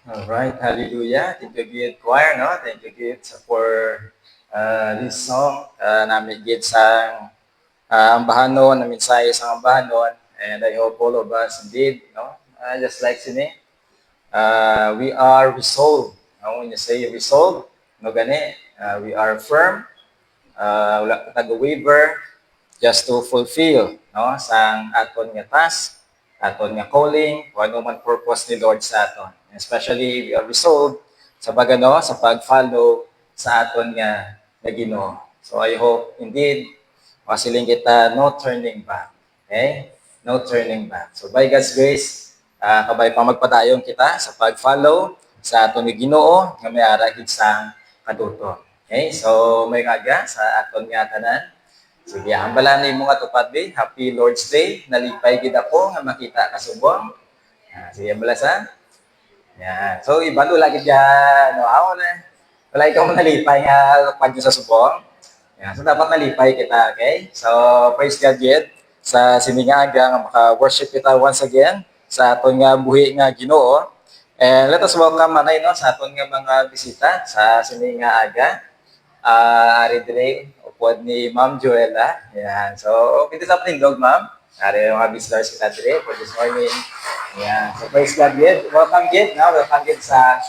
All right, hallelujah. Thank you, Gid Choir, no? Thank you, Gid, for this song. Namin, Gid, sa ambahanon, na mensahe sa ambahanon. And I hope all of us, indeed, no? Just like sini, we are resolved. No? When you say resolved, no gani, we are firm, wala ka taga-waver, just to fulfill, no? Sang aton nga task, aton nga calling, kung ano man purpose ni Lord sa aton. Especially, we are resolved sa pagano, sa pag-follow sa aton nga Ginoo. So I hope indeed masiling kita no turning back. Okay? No turning back. So by God's grace, kabay pa magpadayon kita sa pag-follow sa aton ni Ginoo nga may ara gid sang kaduto. Okay? So may ngaga sa aton nga tanan. Sige, hambalan ni mo nga tupad be. Happy Lord's Day. Nalipay gid ako nga makita ka subong. Sige, balasan. Yan. So, ibalo lagi dyan. No, ako na. Wala ikaw nalipay nga pagyo sa subong. Yan. So, dapat nalipay kita, okay? So, praise God yet sa siningaga nga maka-worship kita once again sa aton nga buhi nga Ginoo. And let us welcome manay no sa aton nga mga bisita sa siningaga. Ari dire upod ni Ma'am Joella. Yan. So, okay sa dog, Ma'am. Ari yung mga visitors kita dire for this morning. Yeah. So praise God, Gid. Welcome, Gid. No? Welcome, Gid, sa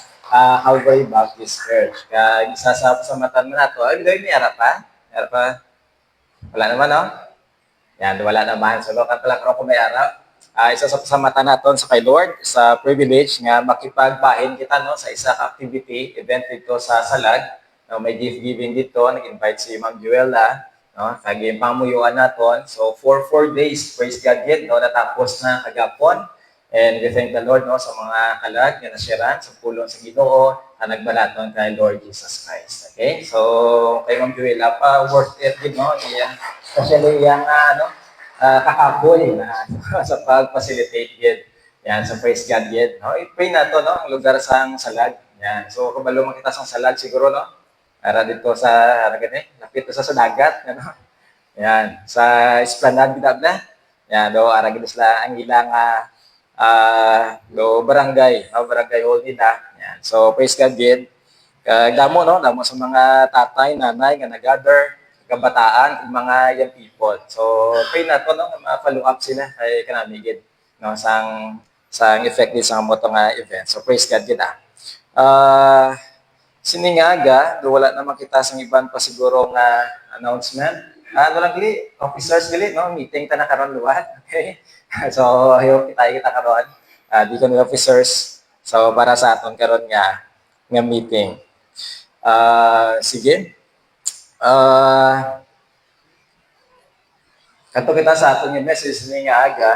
Calvary Baptist Church. Kaya isa sa matan mo na ito. Ay, hindi, may harap pa. Harap pa. Wala naman, no? Yan, wala naman. So, lokal pala kung may harap. Isa sa mata naton sa kay Lord, sa privilege nga makipagbahin kita no, sa isa ka activity, event dito sa Salag. No, may gift giving dito. Nag-invite si Ma'am Joella. No, kagi pamuyuan naton. So, for 4 days, praise God, Gid, no, natapos na kagapon. And we thank the Lord no, sa mga kalag na nasyaran sa pulong sa Ginoo na nagbalaton kay Lord Jesus Christ. Okay? So, kay Ma'am Joella pa, worth it din, no? Yan, especially yung kakaboy na sa pag-facilitate yun. Yan, so praise God yun. No? I-pray na to, no? Ang lugar sang Salag. Yan. So, kabalo makita sang Salag siguro, no? Para dito sa, lapit to sa dagat, ano? Yan, sa Esplanade Bidabla. Yan, do aragid sila ang ilang do barangay, no? Barangay hall nila. Yan. So praise God din. Damo no, damo sa mga tatay, nanay nga nag-gather, kabataan, mga young people. So pray na to no, ma-follow up sila kay kanami gid no sang effective sa mo nga event. So praise God gid siningaga, do wala naman kita sa iban pa siguro nga announcement. Ano lang gili, officers gili, no? Meeting ta na karon luwat. Okay? So, ayo kita karon. Deacon officers. So, para sa aton karon nga meeting. Sige. Kanto kita sa aton nga message ni nga aga.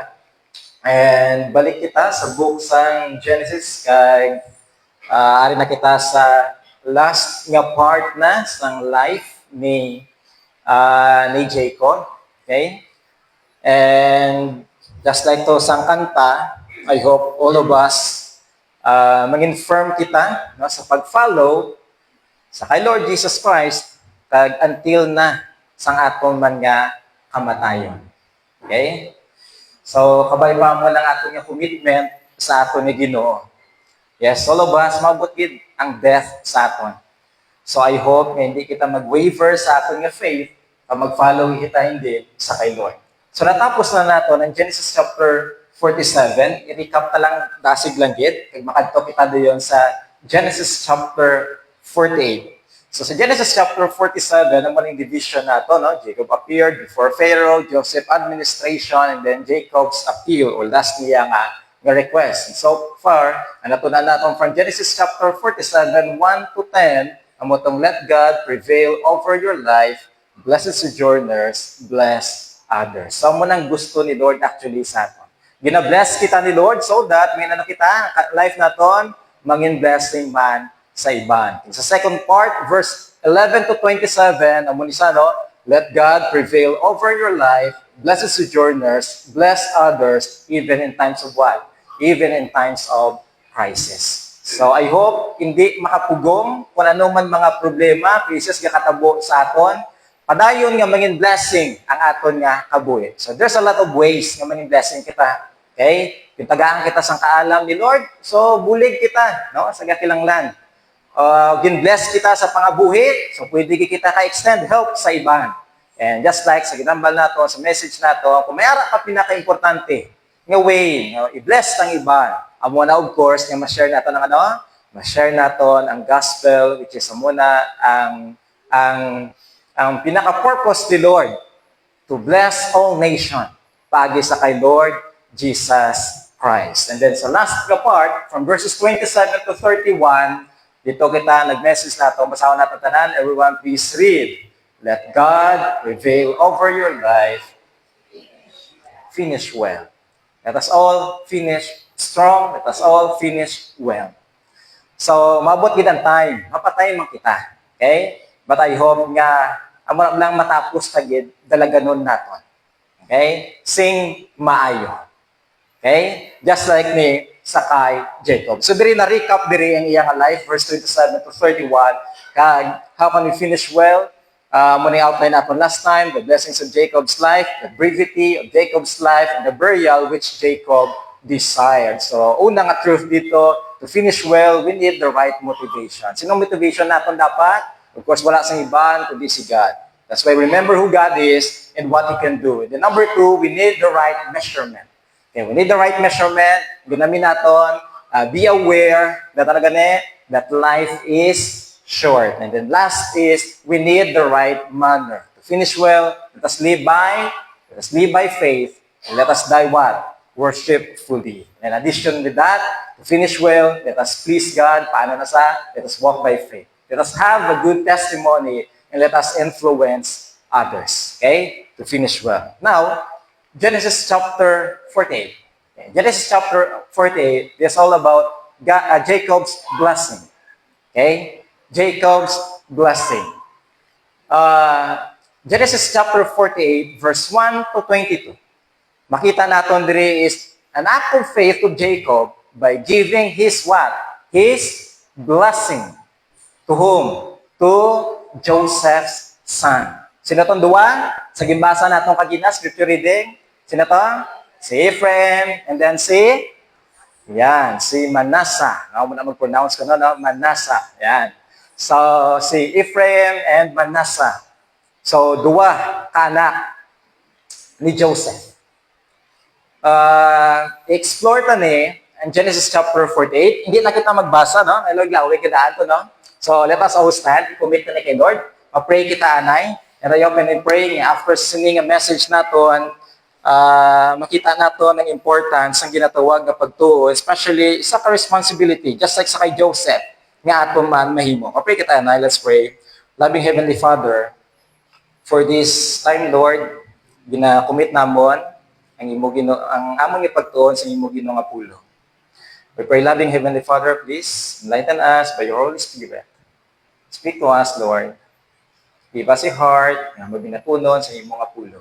And balik kita sa book sang Genesis kay ari na kita sa last nga part na sang life ni Jacob. Okay? And just like to sang kanta, I hope all of us mag-infirm kita no, sa pag-follow sa kay Lord Jesus Christ kag until na sang aton man nga kamatayon. Okay? So, kabay pa mo lang aton nga commitment sa aton ni Ginoo. Yes, all of us, mabot gid ang death sa aton. So I hope na hindi kita mag-waver sa aton nga faith o mag-follow kita hindi sa kay Lord. So natapos na nato ng Genesis chapter 47. I-recap ta lang dasig lang gid kag makadto kita doon sa Genesis chapter 48. So sa Genesis chapter 47, naman yung division nato, no? Jacob appeared before Pharaoh, Joseph administration, and then Jacob's appeal or last niya nga request. And so far, natunan natin from Genesis chapter 47, 1 to 10, ang motong let God prevail over your life, blessed sojourners, bless others. So, mo nang gusto ni Lord actually sa atin. Gina-bless kita ni Lord so that may na kita, life naton, mangin blessing man sa iban. Sa second part, verse 11 to 27, ang munisa, no? Let God prevail over your life, blessed sojourners, bless others, even in times of what? Even in times of crisis. So I hope hindi makapugong kung ano man mga problema, crisis nga katabo sa aton, padayon nga mangin blessing ang aton nga kabuhi. So there's a lot of ways nga mangin blessing kita. Okay? Kitagaan kita sang kaalam ni Lord, so bulig kita, no, sa gatilanglan. Ginbless kita sa pangabuhi, so pwede kita ka-extend help sa iban. And just like sa ginambal nato, sa message nato, kung may ara ka pinaka-importante, nga way, no, i-bless ng iban. Amo na, of course, nga ma-share nato ng ano? Ma-share nato ang gospel, which is amo na ang pinaka-purpose ni Lord to bless all nation pagi sa kay Lord Jesus Christ. And then sa last part, from verses 27 to 31, dito kita nag-message nato, basahan natin tanan, everyone please read. Let God prevail over your life. Finish well. Let us all finish strong. Let us all finish well. So, mabot gid ang time. Mapatay man kita. Okay? But I hope nga, amo lang matapos tagid, dalaganon naton. Okay? Sing maayo. Okay? Just like ni Sakay Jacob. So, diri na recap diri ang iyang life, verse 27 to 31. Kag, how can we finish well? Muna outline natin last time, the blessings of Jacob's life, the brevity of Jacob's life, and the burial which Jacob desired. So, unang truth dito, to finish well, we need the right motivation. Sinong motivation natin dapat? Of course, wala sa iban, kundi si God. That's why remember who God is and what He can do. And then number two, we need the right measurement. Okay, we need the right measurement. Ginamin natin, be aware that that life is short. And then last is, we need the right manner. To finish well, let us live by faith, and let us die what? Worshipfully. In addition with that, to finish well, let us please God. Paano na sa? Let us walk by faith. Let us have a good testimony, and let us influence others. Okay? To finish well. Now, Genesis chapter 48. Okay. Genesis chapter 48 is all about Jacob's blessing. Okay? Jacob's blessing. Genesis chapter 48, verse 1 to 22. Makita natin diri is an act of faith of Jacob by giving his what? His blessing. To whom? To Joseph's son. Sino itong duwa? Sa gimbasa natin kagina, scripture reading. Sino ito? Si Ephraim, and then si Manasseh. Ako mo na mag-pronounce ko, no? Manasseh. Yan. So, si Ephraim and Manasseh. So, duwa kaanak ni Joseph. Explore ta ni ang Genesis chapter 48. Hindi na kita magbasa, no? Elog laway kidaan to, no? So, let us all stand. Commit na ni kay Lord. Ma-pray kita, anay. And I open and pray after sending a message naton, makita nato ng importance ang ginatawag na pagtuo, especially sa responsibility, just like sa kay Joseph, nga ato man mahimo. Ma-pray kita, anay. Let's pray. Loving Heavenly Father, for this time, Lord, gina-commit namon ang among ipagtuon sa imo Ginoo nga pulo. We pray, loving Heavenly Father, please enlighten us by your Holy Spirit. Speak to us, Lord. Give us a heart na mabinatunon sa imo nga pulo.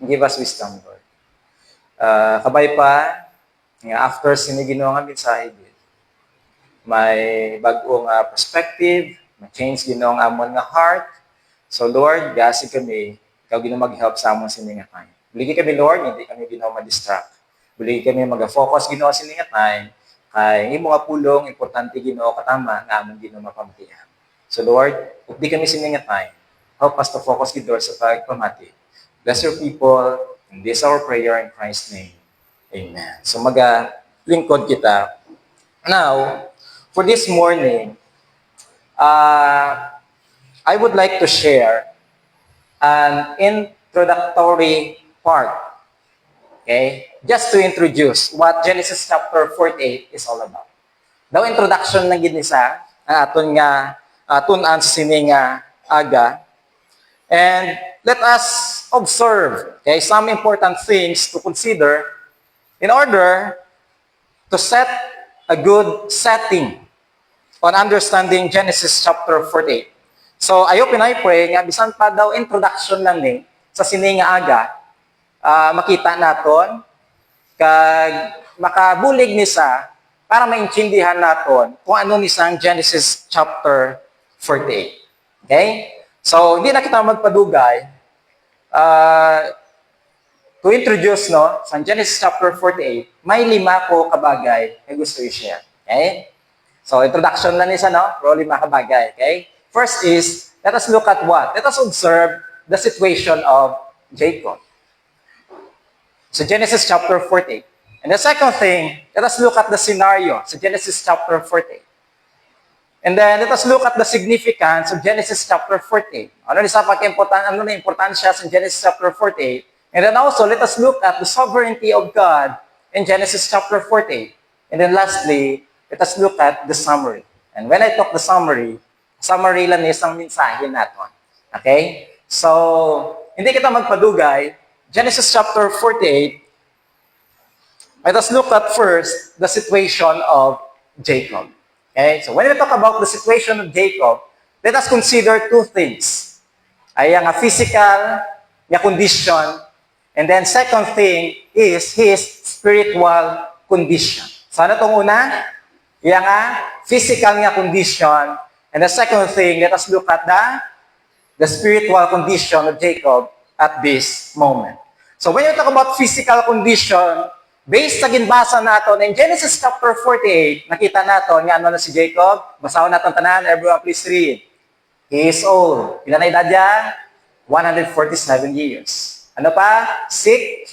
Give us wisdom, Lord. Kabay pa, nga after sinigino nga mensahe, may bagong perspective, may change ginoo ang amon nga heart. So, Lord, gasi kami, ikaw ginoo mag-help sa amon sining nga time. Buligi kami, Lord, hindi kami ginoo ma-distract. Buligi kami mag-focus ginoo sining nga time, kay imo nga pulong, importante ginoo katama, nga amon ginoo mapamatihan. So, Lord, kung di kami sining nga time, help us to focus ginoo sa pagpamati. Bless your people, and this is our prayer in Christ's name. Amen. So, lingkod kita. Now, for this morning, I would like to share an introductory part. Okay? Just to introduce what Genesis chapter 48 is all about. Daw introduction ng ginisa, ang aton nga tunan sa sining aga. And let us observe, okay, some important things to consider in order to set a good setting on understanding Genesis chapter 48. So, I hope and I pray nga bisan pa daw introduction lang ni sa sining aga, makita naton kag makabulig ni sa para maintindihan naton kung ano ni sang Genesis chapter 48. Okay? So, hindi na kita magpadugay. to introduce, no, sa Genesis chapter 48, may 5 ko kabagay na gusto i-share. Okay? So, introduction lang isa, no? Pero 5 kabagay. Okay? First is, let us look at what? Let us observe the situation of Jacob. So, Genesis chapter 48. And the second thing, let us look at the scenario. So, Genesis chapter 48. And then, let us look at the significance of Genesis chapter 48. Ano na importansya sa Genesis chapter 48? And then also, let us look at the sovereignty of God in Genesis chapter 48. And then lastly, let us look at the summary. And when I talk the summary lang isang mensahe natin. Okay? So, hindi kita magpadugay. Genesis chapter 48, let us look at first the situation of Jacob. Okay? So when we talk about the situation of Jacob, let us consider 2 things. Ay ang physical niya condition, and then second thing is his spiritual condition. So ano itong una? Yang physical niya condition, and the second thing, let us look at the spiritual condition of Jacob at this moment. So when you talk about physical condition, based sa ginbasa nato in Genesis chapter 48, nakita nato nga ano na si Jacob. Basahon natin tanan, everyone please read. He is old. Ilan na edad niya? 147 years. Ano pa? Sick,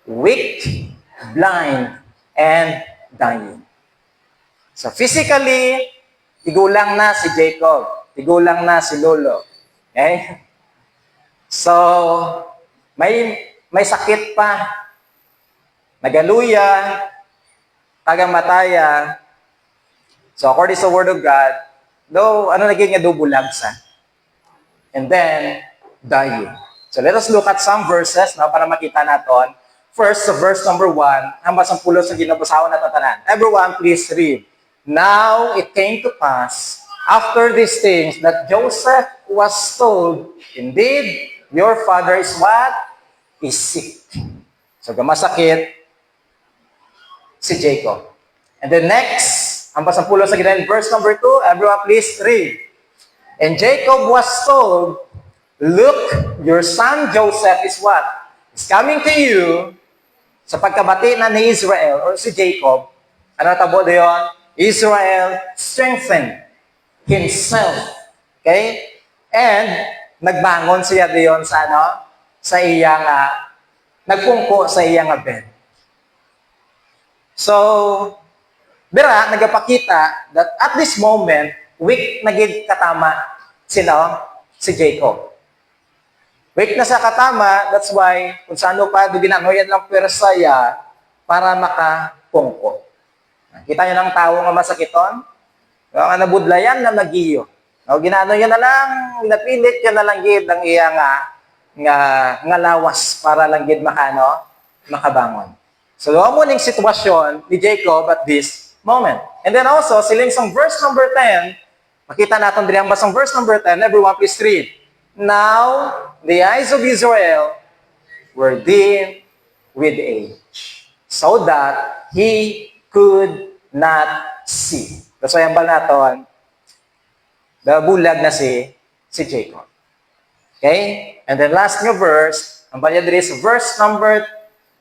weak, blind, and dying. So physically, tigulang na si Jacob. Tigulang na si Lolo. Okay? So, may sakit pa. Nagaluya, tagamataya. So according sa Word of God, though, naging nga bulagsa. And then, dying. So let us look at some verses para makita natin. First, sa verse number 1, hanggang 10 sa ginabasahon na tatanan. Everyone, please read. Now it came to pass, after these things, that Joseph was told, indeed, your father is what? Is sick. So gamasakit si Jacob. And then next, ang 10 sa ginahin, verse number 2, everyone please read. And Jacob was told, look, your son Joseph is what? Is coming to you. Sa pagkabati na ni Israel, or si Jacob, ano tabo doon? Israel strengthened himself. Okay? And nagbangon siya doon sa sa iyang, nagpungko sa iyang bed. So, bira, nagapakita that at this moment, weak naging katama si Jacob. Weak na sa katama, that's why, kung saan pa, ginanoyan lang persaya para makapungko. Kita nyo ng tao nga masakiton? Nga nabudlayan na magiyo. Ginano yun na lang, napilit yun na lang gid ang iya nga lawas para lang gid makabangon. So, mo ning sitwasyon ni Jacob at this moment. And then also, siling sa verse number 10, makita natin din ang basang verse number 10, everyone please read. Now, the eyes of Israel were dim with age, so that he could not see. That's why ang bal natin, bulag na si Jacob. Okay? And then last nga verse, ang balya diri sa verse number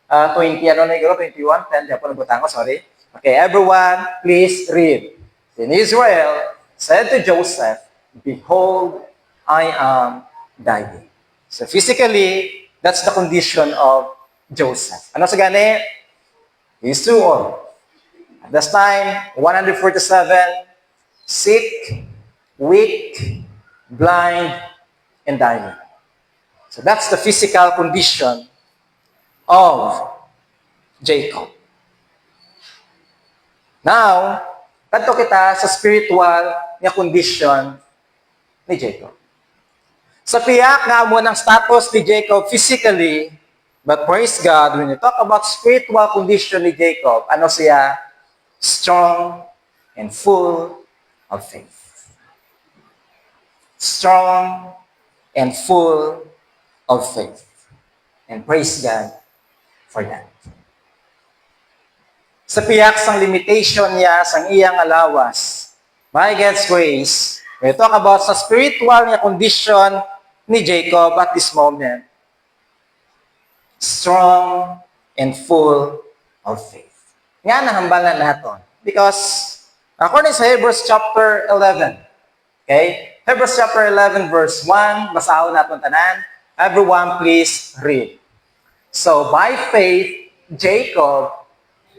20, 21, 10, di ako nabutang ko, sorry. Okay, everyone, please read. Then Israel said to Joseph, behold, I am dying. So physically, that's the condition of Joseph. Ano sa gani? He's too old. At this time, 147, sick, weak, blind, and dying. So that's the physical condition of Jacob. Now, kadto kita sa spiritual nga condition ni Jacob. Sa piyak nga mo ng status ni Jacob physically, but praise God, when you talk about spiritual condition ni Jacob, ano siya? Strong and full of faith. Strong and full of faith. And praise God for that. Sa piyak sang limitation niya, sang iyang alawas, by God's grace, we talk about sa spiritual niya condition ni Jacob at this moment. strong, and full of faith. Nga nahambalan natin. Because according sa Hebrews chapter 11, okay? Hebrews chapter 11 verse 1, basahon natin tanan. Everyone please read. So by faith, Jacob,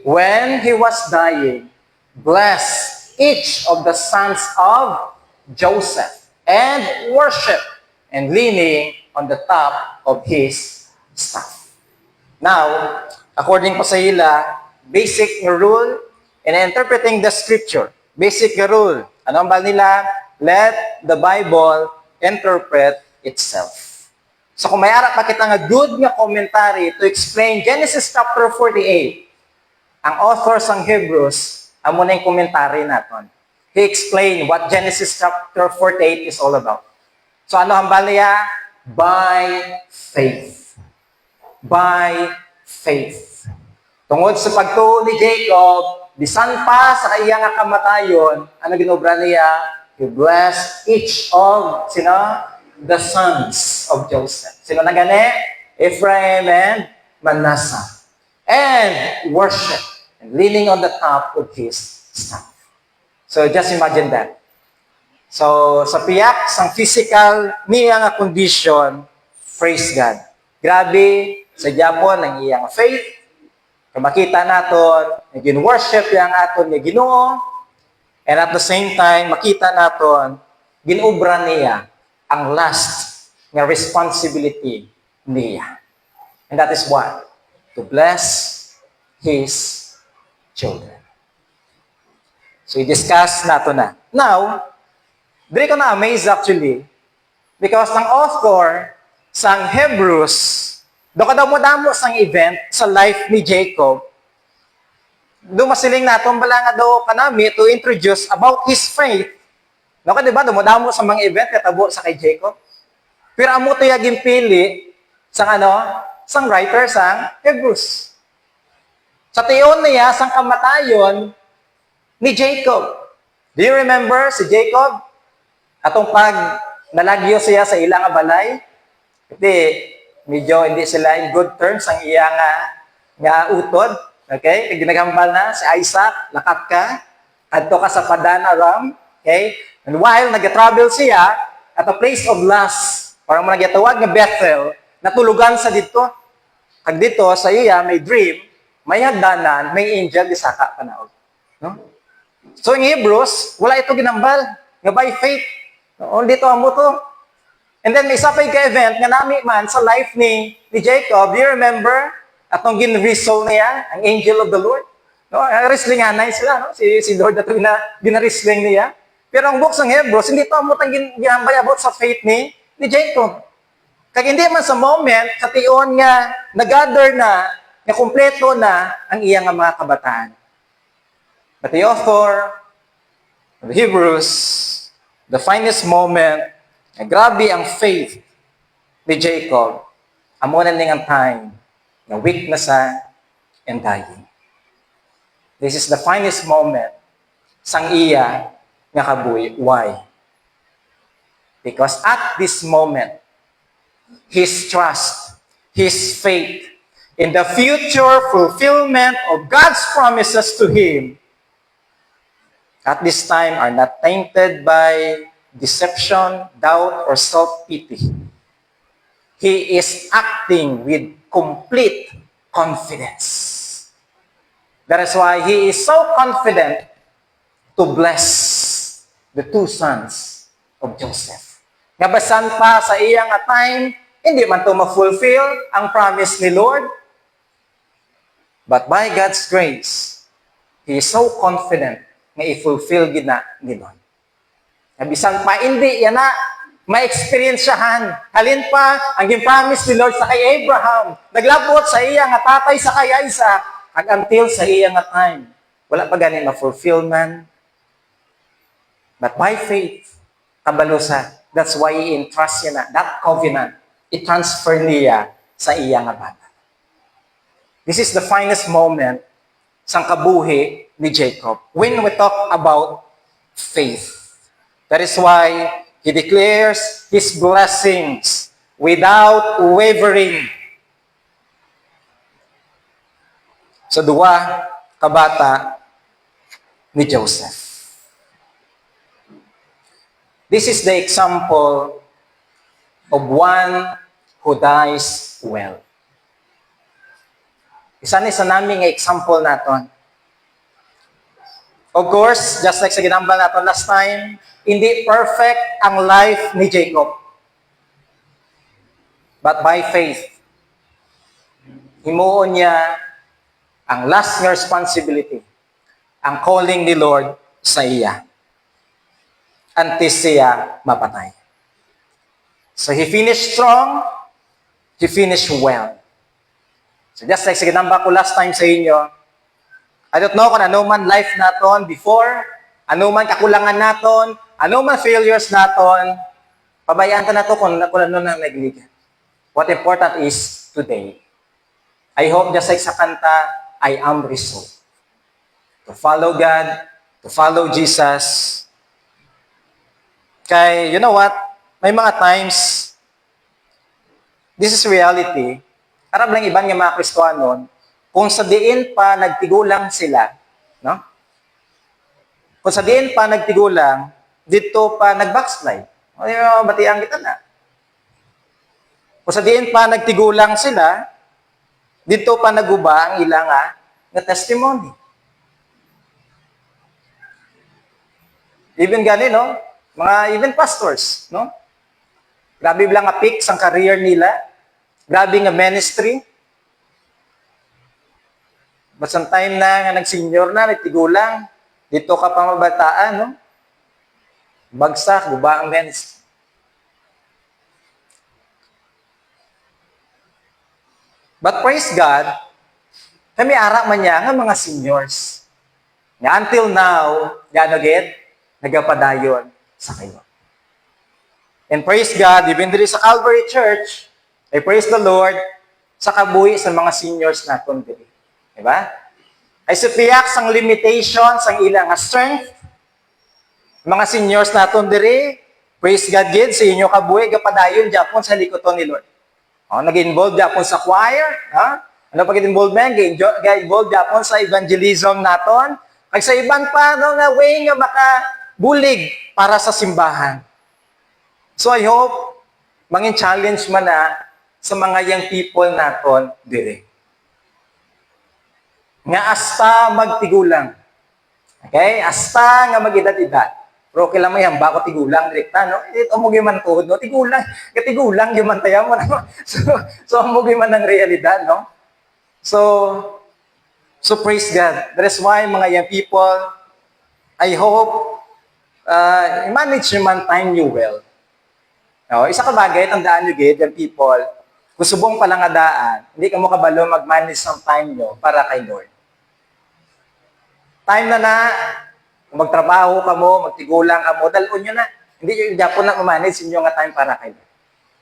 when he was dying, blessed each of the sons of Joseph and worshiped and leaning on the top of his staff. Now, according po sa ila, basic rule in interpreting the scripture. Basic rule. Ano ang ba nila? Let the Bible interpret itself. So kung may arap pa kita nga good nga commentary to explain Genesis chapter 48, ang author sang Hebrews, amo na yung commentary natin. He explained what Genesis chapter 48 is all about. So ano ang niya? By faith. By faith. Tungod sa pagtuo ni Jacob, bisan pa sa iya nga kamatayon, ano ginobra niya? He blessed each of, the sons of Joseph. Sino na gani? Ephraim and Manasseh. And worship, and leaning on the top of his staff. So just imagine that. So sa piyak, sang physical niya nga condition, praise God. Grabe, sa Japon, ang iyang faith, makita naton, gin-worship yang aton nga Ginoo, and at the same time, makita naton, ginubra niya ang last nga responsibility niya. And that is what? To bless his children. So, i-discuss nato na. Now, dili ko na-amaze actually, because ang author sang Hebrews, do ka daw mo damo sang event sa life ni Jacob, do masiling naton bala nga daw kanami to introduce about his faith. No ka diba, dumodamo sa mga event katabo sa kay Jacob. Pero amo to yaging pili sang sang writer sang Hebrews. Sa tiyon niya sang kamatayon ni Jacob. Do you remember si Jacob? Atong pag nalagyo siya sa ilang balay, medyo hindi sila in good terms ang iya nga utod. Okay? Kaya ginagambal na si Isaac, lakat ka, adto ka sa Padan Aram. Okay? And while nag-travel siya at a place of lust, parang nag-tawag nga Bethel, natulugan sa dito. Kag dito sa iya may dream, may hagdanan, may angel di saka panaog. No? So in Hebrews, wala ito ginambal nga by faith. No? Dito amo to. And then may isa pa yung event nga nami man sa life ni Jacob. Do you remember? Atong gin-wrestle niya, ang angel of the Lord. No? Wrestlinganay sila. No? Si Lord at gina-wrestling niya. Pero ang book ng Hebrews, hindi ito amutang ginambay about sa faith ni Jacob. Kaya hindi man sa moment, sa tiyon nga, nag-gather na, na kumpleto na ang iyang mga kabataan. But the author of Hebrews, the finest moment, grabe ang faith ni Jacob, amo na ning ang time na weakness and dying. This is the finest moment sang iya nga kabuhi. Why? Because at this moment, his trust, his faith in the future fulfillment of God's promises to him at this time are not tainted by deception, doubt, or self-pity. He is acting with complete confidence. That is why he is so confident to bless the two sons of Joseph. Nga basan pa sa iyang time, hindi man to ma-fulfill ang promise ni Lord. But by God's grace, he is so confident na i-fulfill gina ni Lord. Nabisan pa, hindi yan na ma-experiensyahan. Halin pa, ang promise ni Lord sa kay Abraham, naglabot sa iya nga tatay sa kay Isaac, until sa iya nga time. Wala pa ganin ma-fulfillment. But by faith, kabalusa, that's why he entrusts niya na, that covenant, i-transfer niya sa iya nga bata. This is the finest moment sa kabuhi ni Jacob when we talk about faith. That is why he declares his blessings without wavering. sa duwa kabata ni Joseph. This is the example of one who dies well. Isa ni sa naming example naton. Of course, just like sa ginambal naton last time, hindi perfect ang life ni Jacob. But by faith, himuon niya ang last nga responsibility, ang calling ni Lord sa iya. Antes siya mapatay. So he finished strong, he finished well. So just like sa ginamba ko last time sa inyo, I don't know kung ano man life naton before, ano man kakulangan naton, ano man failures naton, pabayaan ka na to kung ano na nagligan. What important is today. I hope just like sa kanta, I am resolved to follow God, to follow Jesus. Kay, you know what? May mga times, this is reality. Karab lang iban nga mga Kristohanon, kung sa diin pa nagtigulang sila, no? Kung sa diin pa nagtigulang, dito pa nag-backslide. O, batiang kita na. Kung sa diin pa nagtigulang sila, dito pa naguba ang ilang nga testimony. Even gani, no? Mga even pastors, no? Grabe lang nga peaks ang career nila. Grabe nga ministry. But some time na nga nag-senior na, nagtigulang, dito ka pa mabataan, no? Bagsak, guba ang ministry. But praise God, kami ara man niya nga mga seniors. Nga until now, yan again, nagapadayon sa kayo. And praise God, even diri sa Calvary Church, I praise the Lord sa kabuhi sa mga seniors naton diri. Diba? Ay supiyak sang limitations, ang ilang strength, mga seniors naton diri, praise God gid sa inyo kabuhi, gapadayon Japon sa likoton ni Lord. Nag-involve Japon sa choir, ha? Ano pa gid-involvement? Ga-involve Japon sa evangelism naton. Kag sa iban pa no nga way nga makabulig para sa simbahan. So I hope mangin challenge man na sa mga young people naton dire. Nga asta magtigulang. Okay? Asta nga magedad-edad. Pero kailan mo yan, bako tigulang direkta, no? Ito mo man tuhod, no? Tigulang. Katigulang, yung tayo mo, no? So mo man ng realidad, no? So praise God. That is why, mga young people, I hope, manage nyo man time nyo well. No? Isa ka bagay, tandaan nyo, gid, young people, kung subong palang adaan, hindi ka mo kabalo mag-manage ng time nyo para kay Lord. Time na, kung magtrabaho ka mo, magtigulang ka mo, dalon nyo na. Hindi yung Japon na manage inyo nga time para kayo.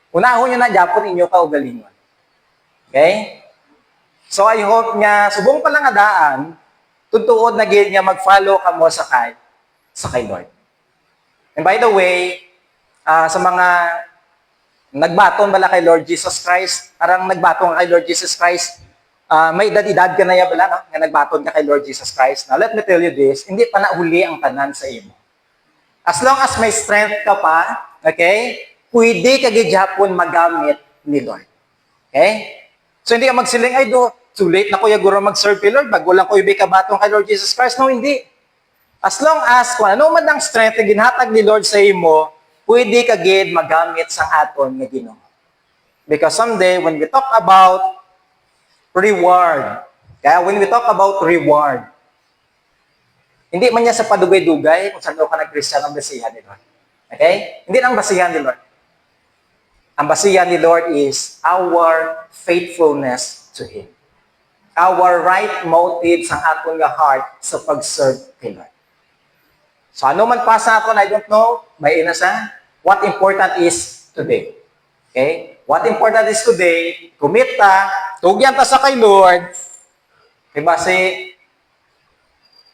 Unahon nyo na Japon inyo ka ugalingon. Okay? So I hope nga, subong palang adaan, tutuod na gid nga mag-follow ka mo sa kay Lord. And by the way, sa mga nagbaton bala kay Lord Jesus Christ, parang nagbaton kay Lord Jesus Christ, may edad-edad ka na ya bala, no? Nga nagbaton ka kay Lord Jesus Christ. Now, let me tell you this, hindi pa nahuli ang tanan sa imo. As long as may strength ka pa, okay, pwede ka gid-Japon magamit ni Lord. Okay? So, hindi ka magsiling, ay do, too late na kuya guro mag-serve kay Lord, bago lang ko ibig kabaton kay Lord Jesus Christ. No, hindi. As long as, kung ano man ang strength na ginhatag ni Lord sa imo, pwede ka gid magamit sa aton nga Ginoo. Because someday, when we talk about reward. Kaya when we talk about reward, hindi man niya sa padugay-dugay kung saan ka nag-Christian ang basihan ni Lord. Okay? Hindi lang basihan ni Lord. Ang basihan ni Lord is our faithfulness to Him. Our right motives ang atong nga heart sa pag-serve kay Lord. So ano man pa sa aton, I don't know, may inasa. What important is today. Okay? What important is today, commit ta, tugyan ta sa kay Lord. Diba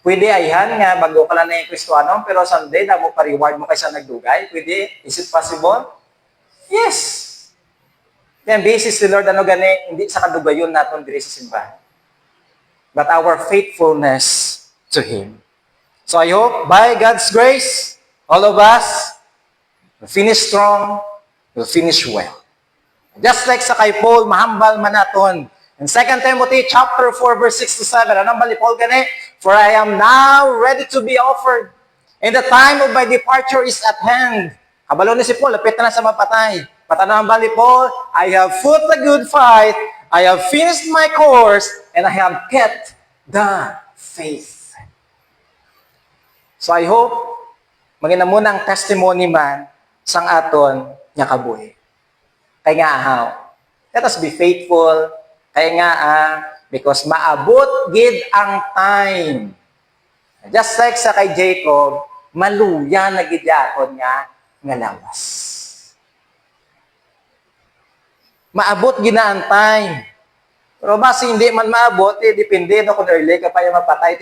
pwede ayhan nga, bago ka lang na yung Kristohanon, pero someday na mo pa-reward mo kaysa nagdugay. Pwede? Is it possible? Yes. Then, basis si Lord, ano gani, hindi sa kadugayon natin diri sa simbahan. but our faithfulness to Him. So I hope by God's grace, all of us will finish strong, will finish well. Just like sa kay Paul, mahambal manaton. In 2 Timothy chapter 4, verse 6 to 7, anong bali Paul gani? For I am now ready to be offered, and the time of my departure is at hand. Kabalo ni si Paul, lapit na sa mapatay. Patanong bali Paul, I have fought the good fight, I have finished my course, and I have kept the faith. So I hope, magina muna ang testimony man sang aton nga kabuhi. Kaya nga ahaw, let us be faithful. Kaya nga because maabot gid ang time. Just like sa kay Jacob, maluya na gid yaton nga lawas. Maabot gid na ang time. Pero basi hindi man maabot, depende no kung early ka pa yung mapatay.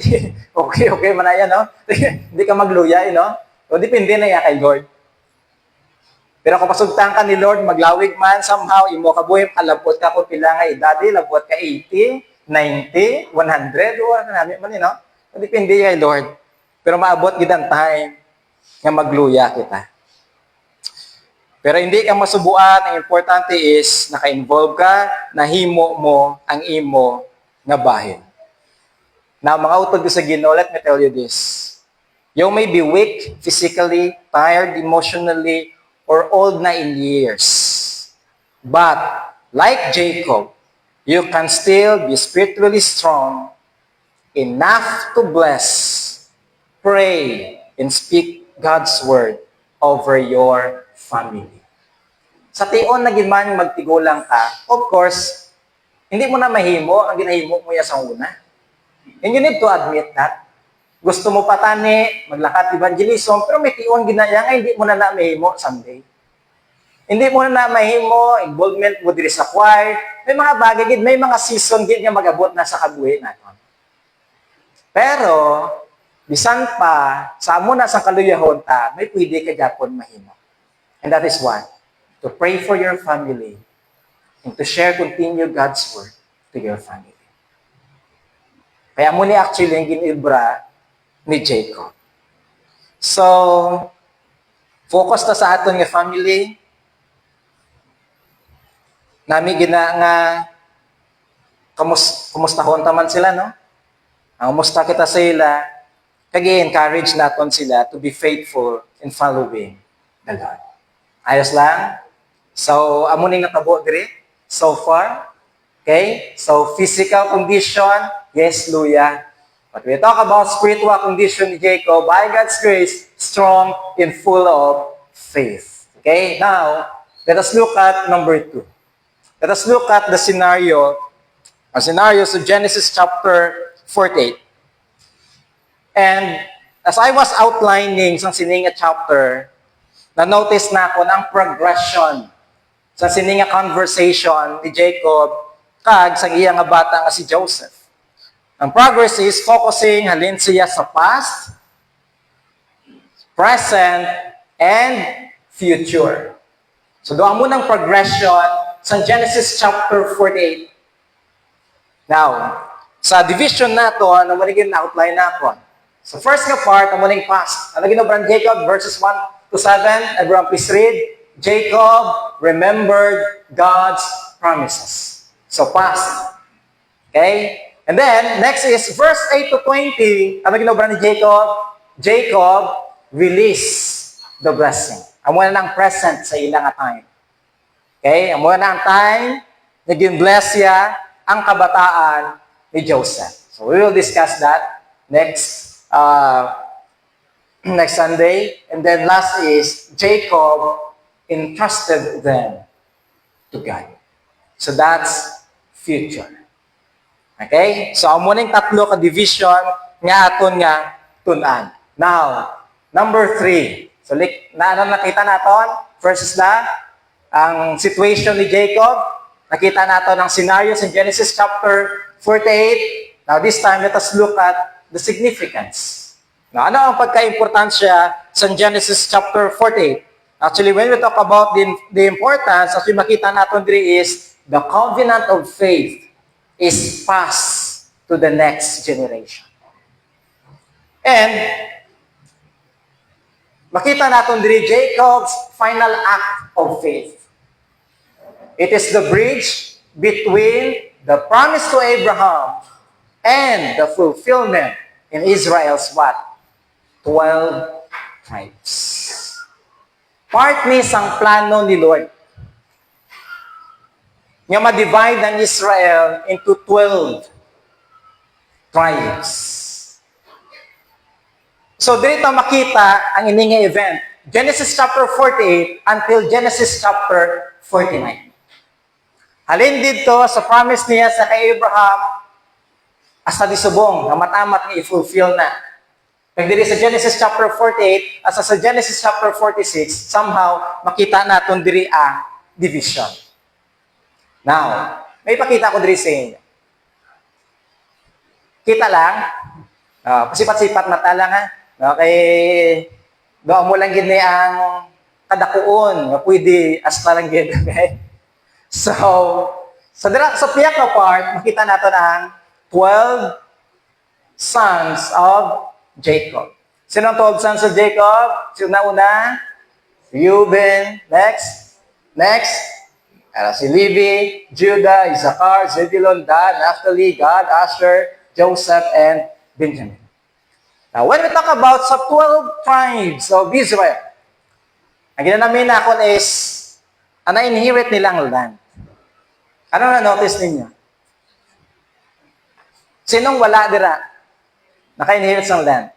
Okay man na yan, no? Hindi ka magluya, no? O depende na yan kay Lord. Pero kung pasugtan ka ni Lord, maglawig man, somehow, imo kabuhi, kalabot ka kung pila nga edad, labot ka 80, 90, 100, o ano namin man, no? O depende kay Lord. Pero maabot gid ang time nga magluya kita. Pero hindi ka masubuan, ang importante is naka-involve ka, nahimo mo ang imo nga bahin. Now, mga utod ko sa Ginoo, let me tell you this. You may be weak physically, tired emotionally, or old na in years. But, like Jacob, you can still be spiritually strong enough to bless, pray, and speak God's word over your family. Sa tion na ginman yung magtigulang ka, of course, hindi mo na mahimo ang ginahimo mo ya sa una. And you need to admit that. Gusto mo patani, maglakat evangelism, pero may tion ginaya nga hindi mo na mahimo someday. Hindi mo na mahimo, involvement mo diri sa choir, may mga bagay gid, may mga season gid nga magabot na sa kabuhi naton. Pero, bisan pa, sa amo na sa kaluyahon ta, may pwede ka gyapon mahimo. And that is what? To pray for your family and to share, continue God's word to your family. Kaya mo ni actually yung ginibra ni Jacob. So, focus na sa aton nga family. Nami gina nga kumustahon taman sila, no? Ang musta kita sa ila, kaya encourage naton sila to be faithful in following the Lord. Ayos lang? So, amo ning natabo diri so far. Okay? So, physical condition, yes, luya. But we talk about spiritual condition ni Jacob, by God's grace, strong and full of faith. Okay? Now, let us look at number 2. Let us look at the scenario of Genesis chapter 48. And as I was outlining sa sininga chapter, na-notice na ako ng progression sa sininga conversation ni Jacob kag sa iya nga bata nga si Joseph. Ang progress is focusing halin siya sa past, present, and future. So doon mo ng progression sa Genesis chapter 48. Now, sa division na to, ano mo rin na-outline na ako. So first nga part, ang muling past. Ano ginobran Jacob, verses 1 to 7. Everyone please read. Jacob remembered God's promises. So past. Okay? And then, next is verse 8 to 20. Ano ginobran ni Jacob? Jacob released the blessing. Amo na ng present sa ilang time. Okay? Amo na ang time, naging bless siya ang kabataan ni Joseph. So we will discuss that next Sunday. And then last is Jacob entrusted them to God. So that's future. Okay? So amo ning tatlo ka division nga aton nga tun-an. Now, number 3. So nakita naton versus na ang situation ni Jacob. Nakita naton ang scenario sa Genesis chapter 48. Now this time let us look at the significance. Now, ano ang pagka-importansya sa Genesis chapter 48? Actually, when we talk about the importance, as we makita natin diri is the covenant of faith is passed to the next generation. And makita natin diri Jacob's final act of faith. It is the bridge between the promise to Abraham and the fulfillment in Israel's what? 12 tribes. Part ni sang plano ni Lord nga ma-divide ang Israel into 12 tribes. So, dito makita ang ining event. Genesis chapter 48 until Genesis chapter 49. Halin dito sa promise niya sa kay Abraham, asa di subong, na matamat nga i-fulfill na. Pag diri sa Genesis chapter 48, asa sa Genesis chapter 46, somehow, makita natin diri ang division. Now, may pakita ko diri sa inyo. Kita lang, pasipat-sipat mata lang ha. Okay, doon mo lang gid ang kadakuon nga pwede asta lang gid, okay? So, sa piyak na part, makita natin ang 12 sons of Jacob. Sino ang 12 sons of Jacob? Sino na una? Reuben. Next. Si Levi, Judah, Issachar, Zebulun, Dan, Naphtali, Gad, Asher, Joseph, and Benjamin. Now, when we talk about sa 12 tribes of Israel, ang ginanamin nakon is, ang na-inherit nilang land. Ano na-notice ninyo? Sinong wala dira? Naka-inherit ng land.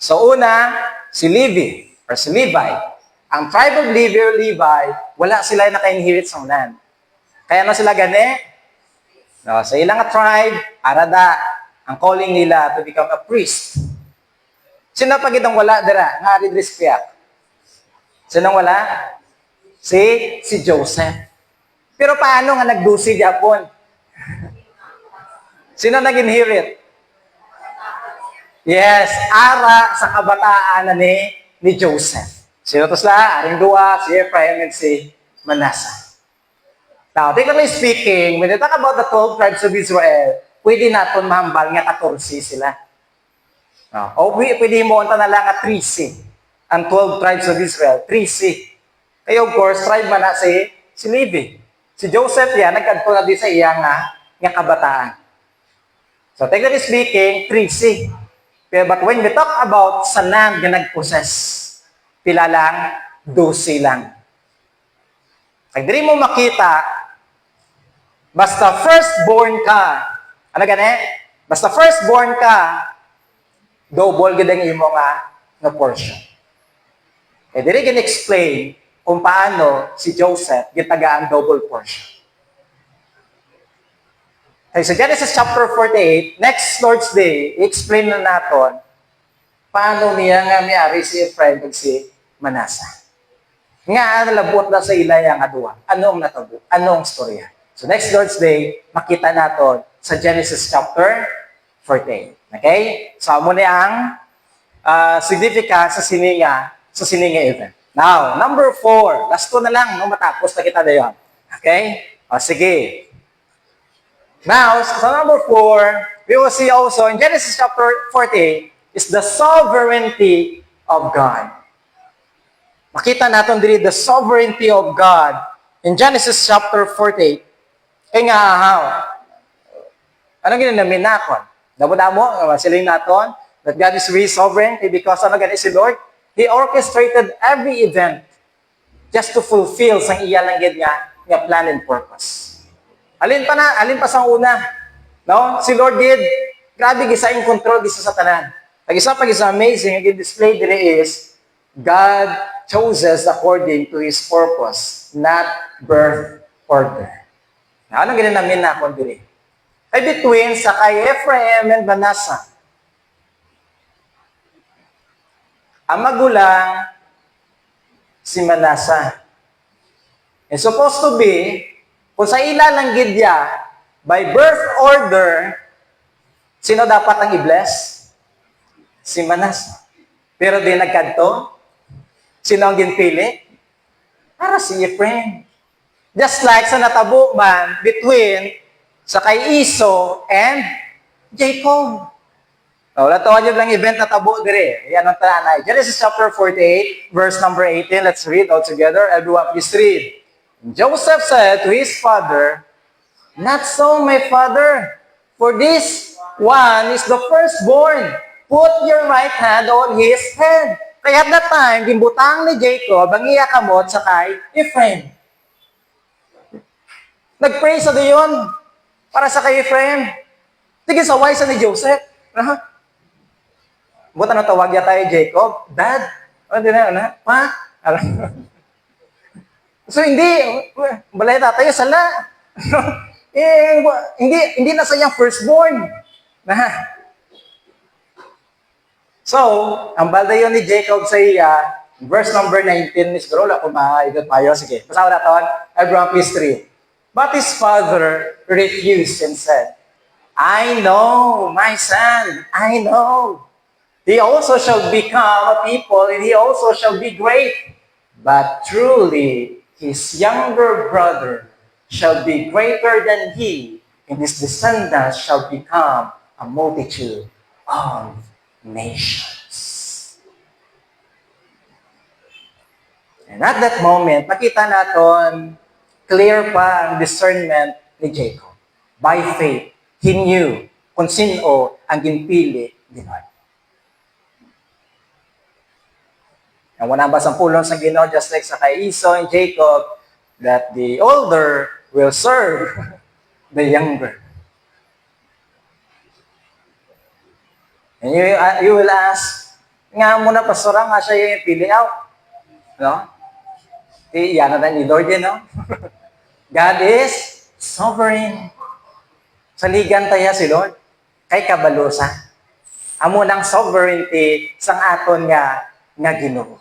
So, una, si Levi, or si Levi. Ang tribe of Levi or Levi, wala sila naka-inherit ng land. Kaya ano sila gani? No, sa ilang tribe, arada, ang calling nila to become a priest. Sino pag itong wala dira? Nga ridris piyak. Sinong wala? Si Joseph. Pero paano nga nagdusi Japon? Sino nag-inherit? Yes, ara sa kabataan na ni Joseph. Sino to sila? Aring dua, si Ephraim and si Manasseh. Now, technically speaking, when we talk about the 12 tribes of Israel, pwede natin mahambal nga 14 sila. O pwede mo unta na lang at 3C. Ang 12 tribes of Israel, 3C. Kaya of course, tribe man na si Levi. Si Joseph yan, nagkadto na di sa iya nga kabataan. So, technically speaking, 3C. But when we talk about sa land na nag-possess, pila lang, 12 lang. Kaya diri mo makita, basta firstborn ka, ano gani? Basta firstborn ka, double gid ang imo nga portion. Kaya diri gin-explain kung paano si Joseph gitagaan double portion. Kaya sa Genesis chapter 48, next Lord's Day, i-explain na natin paano niya nga may-ari si Ephraim at si Manasseh. Nga nalabot na sa ilaya nga duwa. Anong natabo? Anong storya? So next Lord's Day, makita natin sa Genesis chapter 48. Okay? So amo ni ang significance sa sininga event. Now, number 4. Last ko na lang, no, matapos na kita dayon. Okay? O, sige. Now, sa number 4, we will see also in Genesis chapter 48 is the sovereignty of God. Makita natin diri the sovereignty of God in Genesis chapter 48. Kaya nga, anong ginanamin natin? Damo-damo, siling natin that God is really sovereign because ano ganit si Lord? He orchestrated every event just to fulfill sang iya lang gid nga plan and purpose. Alin pa sa una? No? Si Lord gid grabe gisa in control gisa sa tanan. Pag-isa amazing ang display dire is God chooses according to His purpose, not birth order. Now, anong ginanamin na akong dire? Ay between sa kay Ephraim and Manasseh. Ang magulang, si Manasseh. And supposed to be, kung sa ila lang gidya, by birth order, sino dapat ang i-bless? Si Manasseh. Pero di nagkadto, sino ang ginpili? Para si Ephraim. Just like sa natabo man between sa kay Esau and Jacob. Oh, latuan nyo lang event na tabo dire. Yan ang tanay. Genesis chapter 48, verse number 18. Let's read all together. Everyone, please read. Joseph said to his father, "Not so, my father, for this one is the firstborn. Put your right hand on his head." Kaya at that time, gimbutang ni Jacob ang iya kamot sa kay Ephraim. Nag-pray sa diyon para sa kay Ephraim. Sige, saway sa ni Joseph. Buta na tawag yata tayo Jacob, Dad. Hindi na, Pa? So hindi, balay tayo sala. Hindi na sayang firstborn. So, ang baldayon ni Jacob sa iya, verse number 19, ni siguro wala kung makaigot tayo. Sige, basahin natin. Everyone please read. But his father refused and said, "I know, my son, I know. He also shall become a people, and he also shall be great. But truly, his younger brother shall be greater than he, and his descendants shall become a multitude of nations." And at that moment, makita natin, clear pa ang discernment ni Jacob. By faith, he knew kung sino ang ginpili ni Lord. Ang unang basang pulong sa Ginoo, just like sa kay Esau and Jacob, that the older will serve the younger. And you will ask, nga muna pastora nga siya yung pili out. No? Iyan na ni Lord yun, no? God is sovereign. Saligan tayo si Lord. Kay kabalusa. Amo ng sovereignty sang aton nga Ginoo.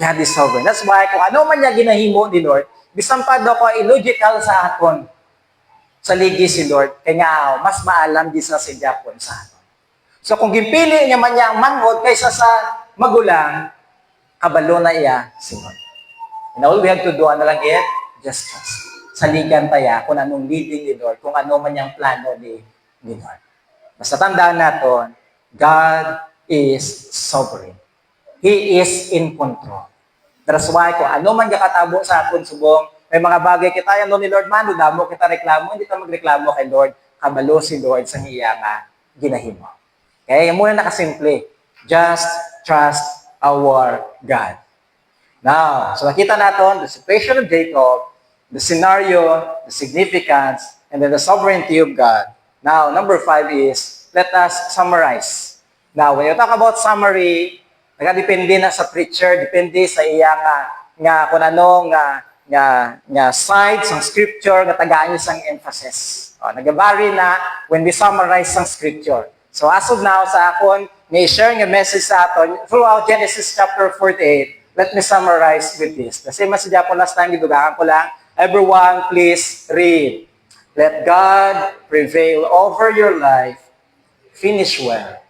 God is sovereign. That's why kung ano man niya ginahimo ni Lord, bisan pa daw ko illogical sa aton. Sa ligi si Lord, kaya nga mas maalam di sa Japon sa aton. So kung ginpili niya man niya ang manhod kaysa sa magulang, kabalo na iya si Lord. And all we have to do, ano lang it? Just trust. Saligan tayo kung anong leading ni Lord, kung ano man yung plano ni Lord. Basta tandaan natin, God is sovereign. He is in control. That's why kung ano man katabo sa aton subong, may mga bagay kita yan ni Lord man, damo kita reklamo, hindi ka magreklamo kay Lord, kabalo si Lord sa iya nga ginahimo. Okay, muna nakasimple. Just trust our God. Now, so nakita natin the situation of Jacob, the scenario, the significance, and then the sovereignty of God. Now, number 5 is, let us summarize. Now, when you talk about summary, nagdepende na sa preacher, depende sa iya nga kung ano nga sides ng scripture nga tagaan niya sang emphasis. Nagabari na when we summarize sang scripture. So as of now sa akon may share nga message sa aton throughout Genesis chapter 48. Let me summarize with this. Kasi masadya po last time gidugangan ko lang. Everyone please read. Let God prevail over your life. Finish well.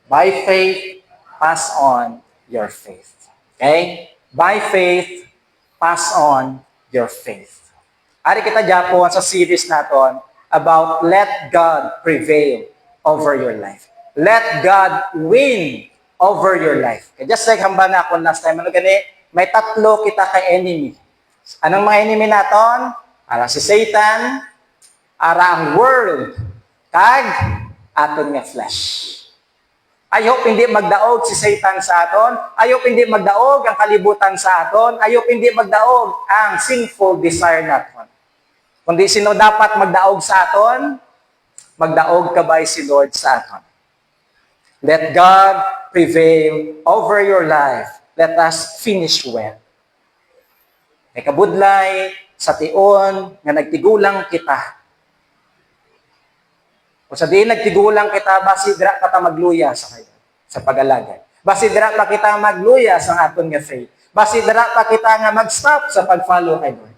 By faith, pass on your faith. Okay? By faith, pass on your faith. Ari kita Japon sa series naton about let God prevail over your life. Let God win over your life. Just like hamba na ako last time, ano gani? May tatlo kita ka enemy. Anong mga enemy naton? Ara si Satan, ara ang world, kag aton nga flesh. I hope hindi magdaog si Satan sa aton. I hope hindi magdaog ang kalibutan sa aton. I hope hindi magdaog ang sinful desire naton. Kundi sino dapat magdaog sa aton? Magdaog kabay si Lord sa aton. Let God prevail over your life. Let us finish well. May kabudlay sa tion nga nagtigulang kita. Kung sa diin nagtigulang kita, basidra ka ta magluya sa pag-alagad. Basidra pa kita magluya sa aton nga faith. Basidra pa kita nga mag-stop sa pag-follow kay Lord.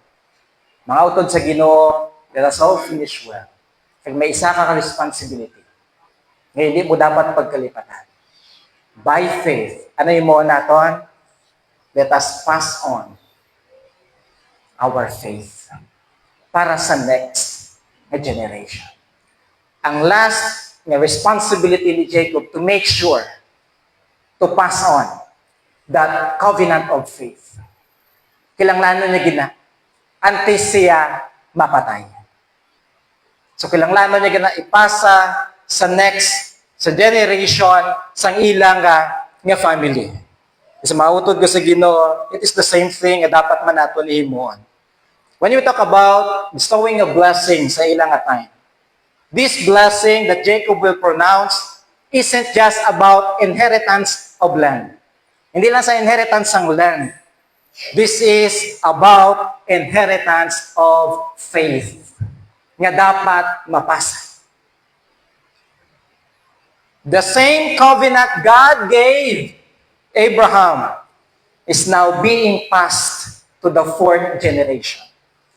Mga utod sa Ginoo, let us all finish well. Kaya may isa ka responsibility. Ngayon, hindi mo dapat pagkalipatan. By faith, ano yung mo naton? Let us pass on our faith para sa next generation. Ang last nga responsibility ni Jacob to make sure to pass on that covenant of faith. Kilanglanon niya gina, antes siya mapatay. So kilanglanon niya gina, ipasa sa next, sa generation, sang ilang nga family. Kasi mautod ko sa Ginoo, it is the same thing nga dapat man nato nihimuon. When you talk about bestowing a blessing sa ilang time, this blessing that Jacob will pronounce isn't just about inheritance of land. Hindi lang sa inheritance ng land. This is about inheritance of faith nga dapat mapasa. The same covenant God gave Abraham is now being passed to the fourth generation.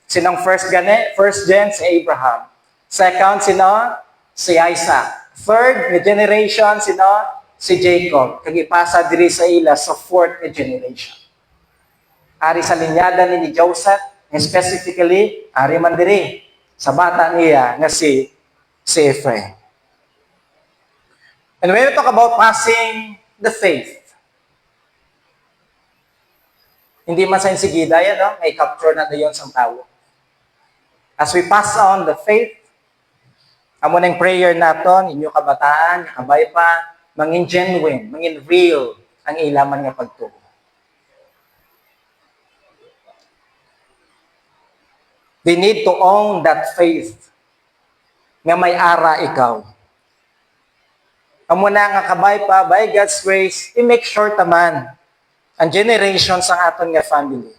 Sinong first gen? Si Abraham. Second, sino? Si Isaac. Third generation, sino? Si Jacob. Kagipasa diri sa ila sa fourth generation. Ari sa linyada ni Joseph, specifically, ari man diri sa bata niya nga si Ephraim. And when we talk about passing the faith, hindi man sa insigida yan, no? May capture na doon sa tao. As we pass on the faith, amo ng prayer naton, inyo kabataan, kabay pa, mangin genuine, mangin real, ang ilaman nga pagtuo. They need to own that faith nga may ara ikaw. Amo na nga kabay pa, by God's grace, i-make sure taman ang generations ang aton nga family.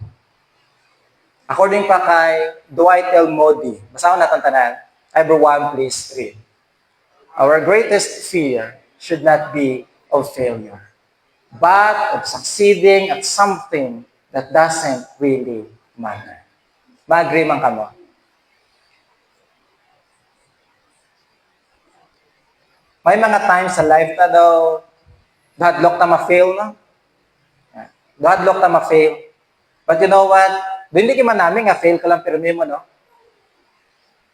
According pa kay Dwight L. Moody, basahon natin tanan, everyone please read. Our greatest fear should not be of failure, but of succeeding at something that doesn't really matter. Mag-agree man kamo. May mga times sa life na daw, hadlock na ma-fail, no? Hadlock na ma-fail. But you know what? Hindi man namin nga fail ka lang pero mo, no?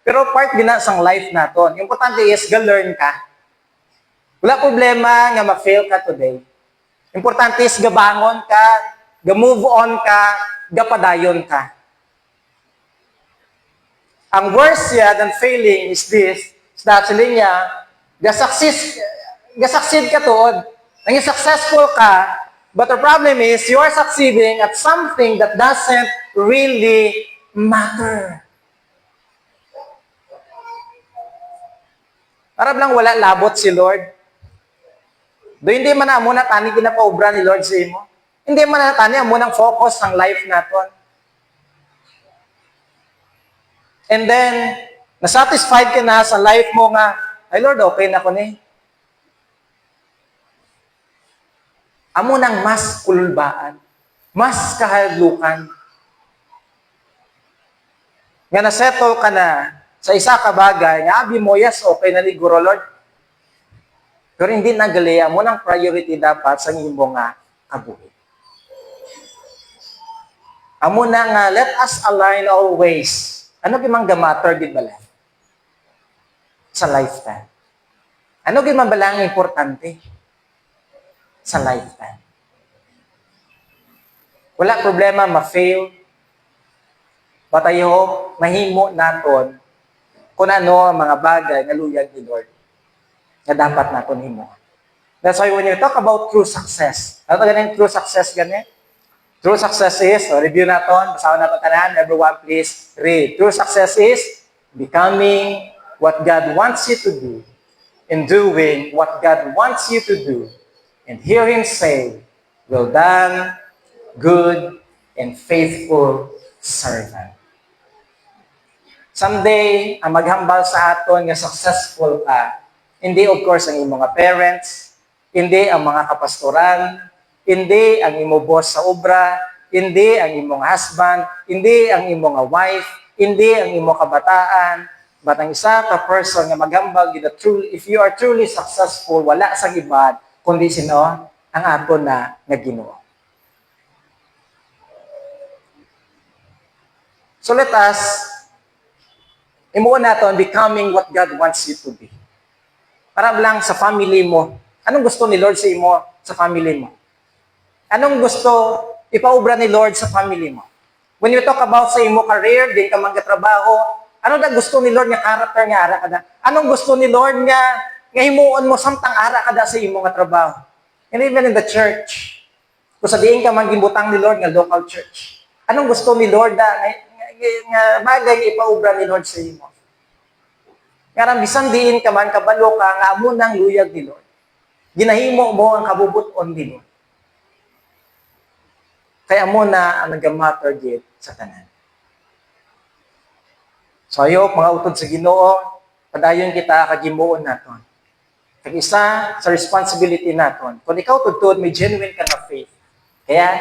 Pero part din na sang life naton. Importante is, ga-learn ka. Wala problema nga ma-fail ka today. Importante is, gabangon ka, ga-move on ka, ga-padayon ka. Ang worst siya than failing is this, is that sila niya, ga-succeed ka tuod. Naging successful ka, but the problem is, you are succeeding at something that doesn't really matter. Para lang wala labot si Lord. Do hindi man na muna tani ginapaubra ni Lord sa imo. Hindi man na tani amo nang focus ng life naton. And then, nasatisfied ka na sa life mo nga, ay Lord, okay na ko ni. Amo nang mas kululbaan, mas kahadlukan. Nga nasettle ka na sa isa ka bagay, nga abi mo, yes, okay na liguro, Lord. Pero hindi nagalaya mo ng priority dapat sa imo nga kabuhi. Amo na nga, let us align always. Ano gimang matter gid bala? Sa lifetime. Ano gimang balang importante? Sa lifetime. Wala problema ma-fail. But I hope mahimo naton kung ano ang mga bagay nga luyag ni Lord na dapat naton himo. That's why when you talk about true success, ano ganin true success gani? True success is, review naton, basahin naton tanan, everyone please read. True success is becoming what God wants you to do and doing what God wants you to do and hear Him say, well done, good and faithful servant. Someday, ang maghambal sa aton nga successful ka, hindi of course ang imong mga parents, hindi ang mga kapastoran, hindi ang imong boss sa obra, hindi ang imong husband, hindi ang imong wife, hindi ang imong kabataan, but ang isa ka person nga maghambal, if you are truly successful, wala sang iba, kundi sino? Ang aton na Ginoo. So let us imuon naton becoming what God wants you to be. Para lang sa family mo. Anong gusto ni Lord sa imo, sa family mo? Anong gusto ipaubra ni Lord sa family mo? When you talk about sa imo career, din ka magkatrabaho, ano na gusto ni Lord nga character nga ara kada? Anong gusto ni Lord nga himuon mo samtang ara kada sa imo nga trabaho? And even in the church, kung sa diin ka manggibutang ni Lord nga local church, anong gusto ni Lord nga bagay ipaubra ni Lord sa imo? Nga bisan diin ka man kabalo ka nga amo nang luyag ni Lord. Ginahimo mo ang kabubuton ni Lord. Kaya mo na ang nag-matter gid sa tanan. So ayo mga utod sa Ginoo, padayon kita kagimuon naton. Kag isa sa responsibility naton, kung ikaw tudtod may genuine ka nga faith. Kaya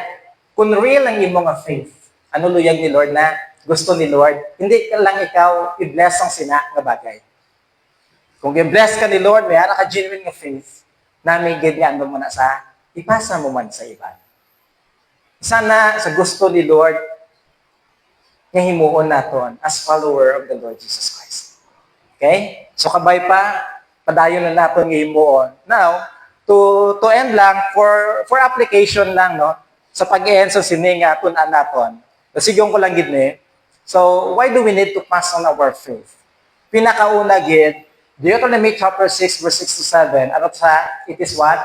kung real ang imo nga faith, ano luyag ni Lord na gusto ni Lord, hindi ka lang ikaw i-bless ang sina nga bagay. Kung i-bless ka ni Lord, may ara ka genuine nga faith, na may gid nga mo na sa ipasa mo man sa iba. Sana sa gusto ni Lord, nga himuon naton as follower of the Lord Jesus Christ. Okay? So kabay pa, padayon na naton nga himuon. Now, to end lang, for application lang, no? Sa pag-end sa sining aton naton. Sigong ko lang gid ni. So, why do we need to pass on our faith? Pinakauna gid, Deuteronomy chapter 6 verse 6 to 7, ano sa, it is what?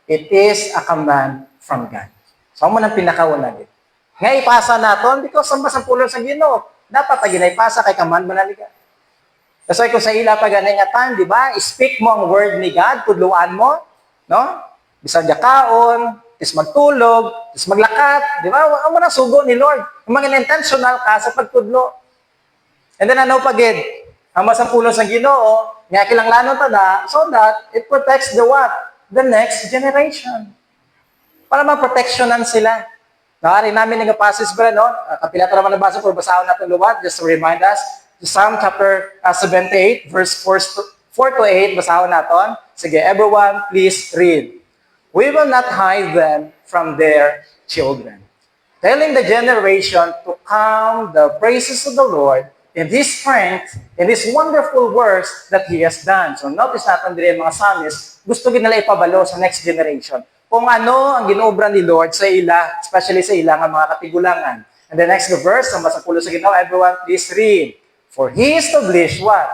It is a command from God. So, mo nang pinakauna gid. Nga ipasa naton because ang basang sa Ginoo. Dapat ta ginay-pasa kay command manaliga. Kasi kung sa ila pa ganay nga time, di ba? Speak mo ang word ni God, tudluan mo, no? Bisan kaon, is magtulog, is maglakat, di ba? Amo na sugo ni Lord. Mga intentional ka sa pagtudlo. And then ano pa gid? Ang basang sa Ginoo, nga kilanglanon ta na so that it protects the what? The next generation. Para ma-protectionan sila. Nakari namin nga passage ba, no? Kapila pa naman nabasa po, basahon natin luwat, just to remind us. Psalm chapter 78, verse 4 to 8, basahon natin. Sige, everyone, please read. We will not hide them from their children, telling the generation to come the praises of the Lord in His strength, in His wonderful works that He has done. So notice natin din mga psalmists, gusto nila ipabalo sa next generation kung ano ang ginobra ni Lord sa ila, especially sa ila nga mga katigulangan. And the next verse, ang basang sa Ginoo, everyone please read. For He established what?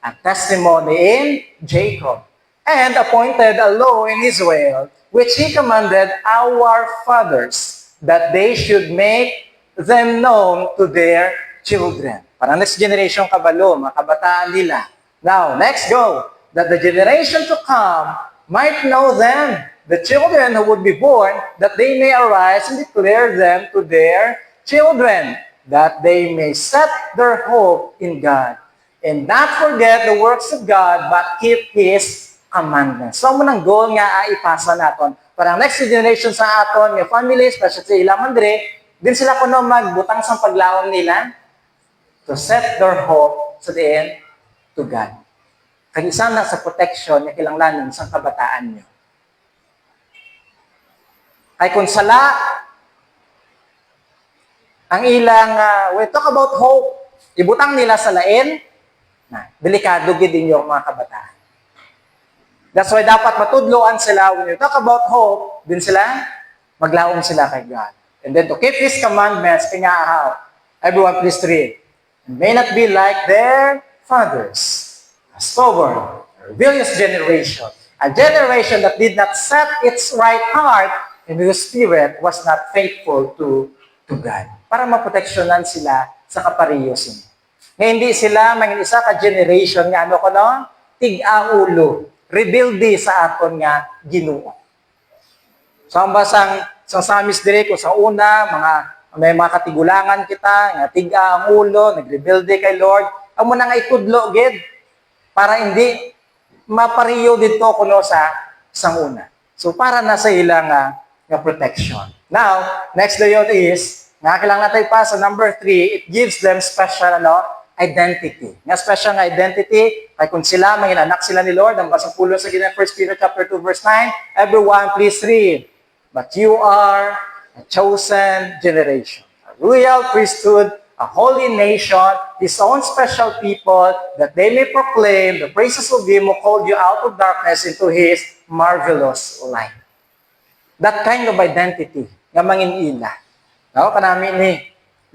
A testimony in Jacob, and appointed a law in Israel, which He commanded our fathers, that they should make them known to their children. Para next generation kabalo, mga kabataan nila. Now, next go. That the generation to come might know them, the children who would be born, that they may arise and declare them to their children, that they may set their hope in God, and not forget the works of God, but keep His commandments. So, munang goal nga ipasa naton. Para next generation sa aton, yung family, especially sa ilang mandre, din sila kuno magbutang sa paglaom nila to set their hope sa diin to God. Kag isa na sa protection nga kinahanglan sa kabataan nyo. Ay kung sala, ang ilang, we talk about hope, ibutang nila sa lain, delikado gid ninyo mga kabataan. That's why dapat matudloan sila when you talk about hope, din sila, maglaom sila kay God. And then to keep His commandments, kaya how? Everyone please read. And may not be like their fathers, a stubborn, rebellious generation, a generation that did not set its right heart and whose spirit was not faithful to God. Para maproteksyonan sila sa kapariyosin. Nga hindi sila mga isa ka generation nga ano ko no? Tig-aulo, rebelde sa aton nga Ginoo. So ang basang samis dire ko sa una, may mga katigulangan kita, nga tiga ang ulo, nagrebelde kay Lord, amo na nga itudlo gid para hindi mapariyo dito kuno sa isang una. So para na sa ilang nga protection. Now, next layout is, kailangan natin pa sa number 3, it gives them special identity. Nga special nga identity, kay kung sila, mga anak sila ni Lord, ang basang pulo sa Ginoo 1 Peter chapter 2 verse 9, everyone please read. But you are a chosen generation, a royal priesthood, a holy nation, his own special people, that they may proclaim the praises of him who called you out of darkness into his marvelous light. That kind of identity nga manginila. No, kanami ni,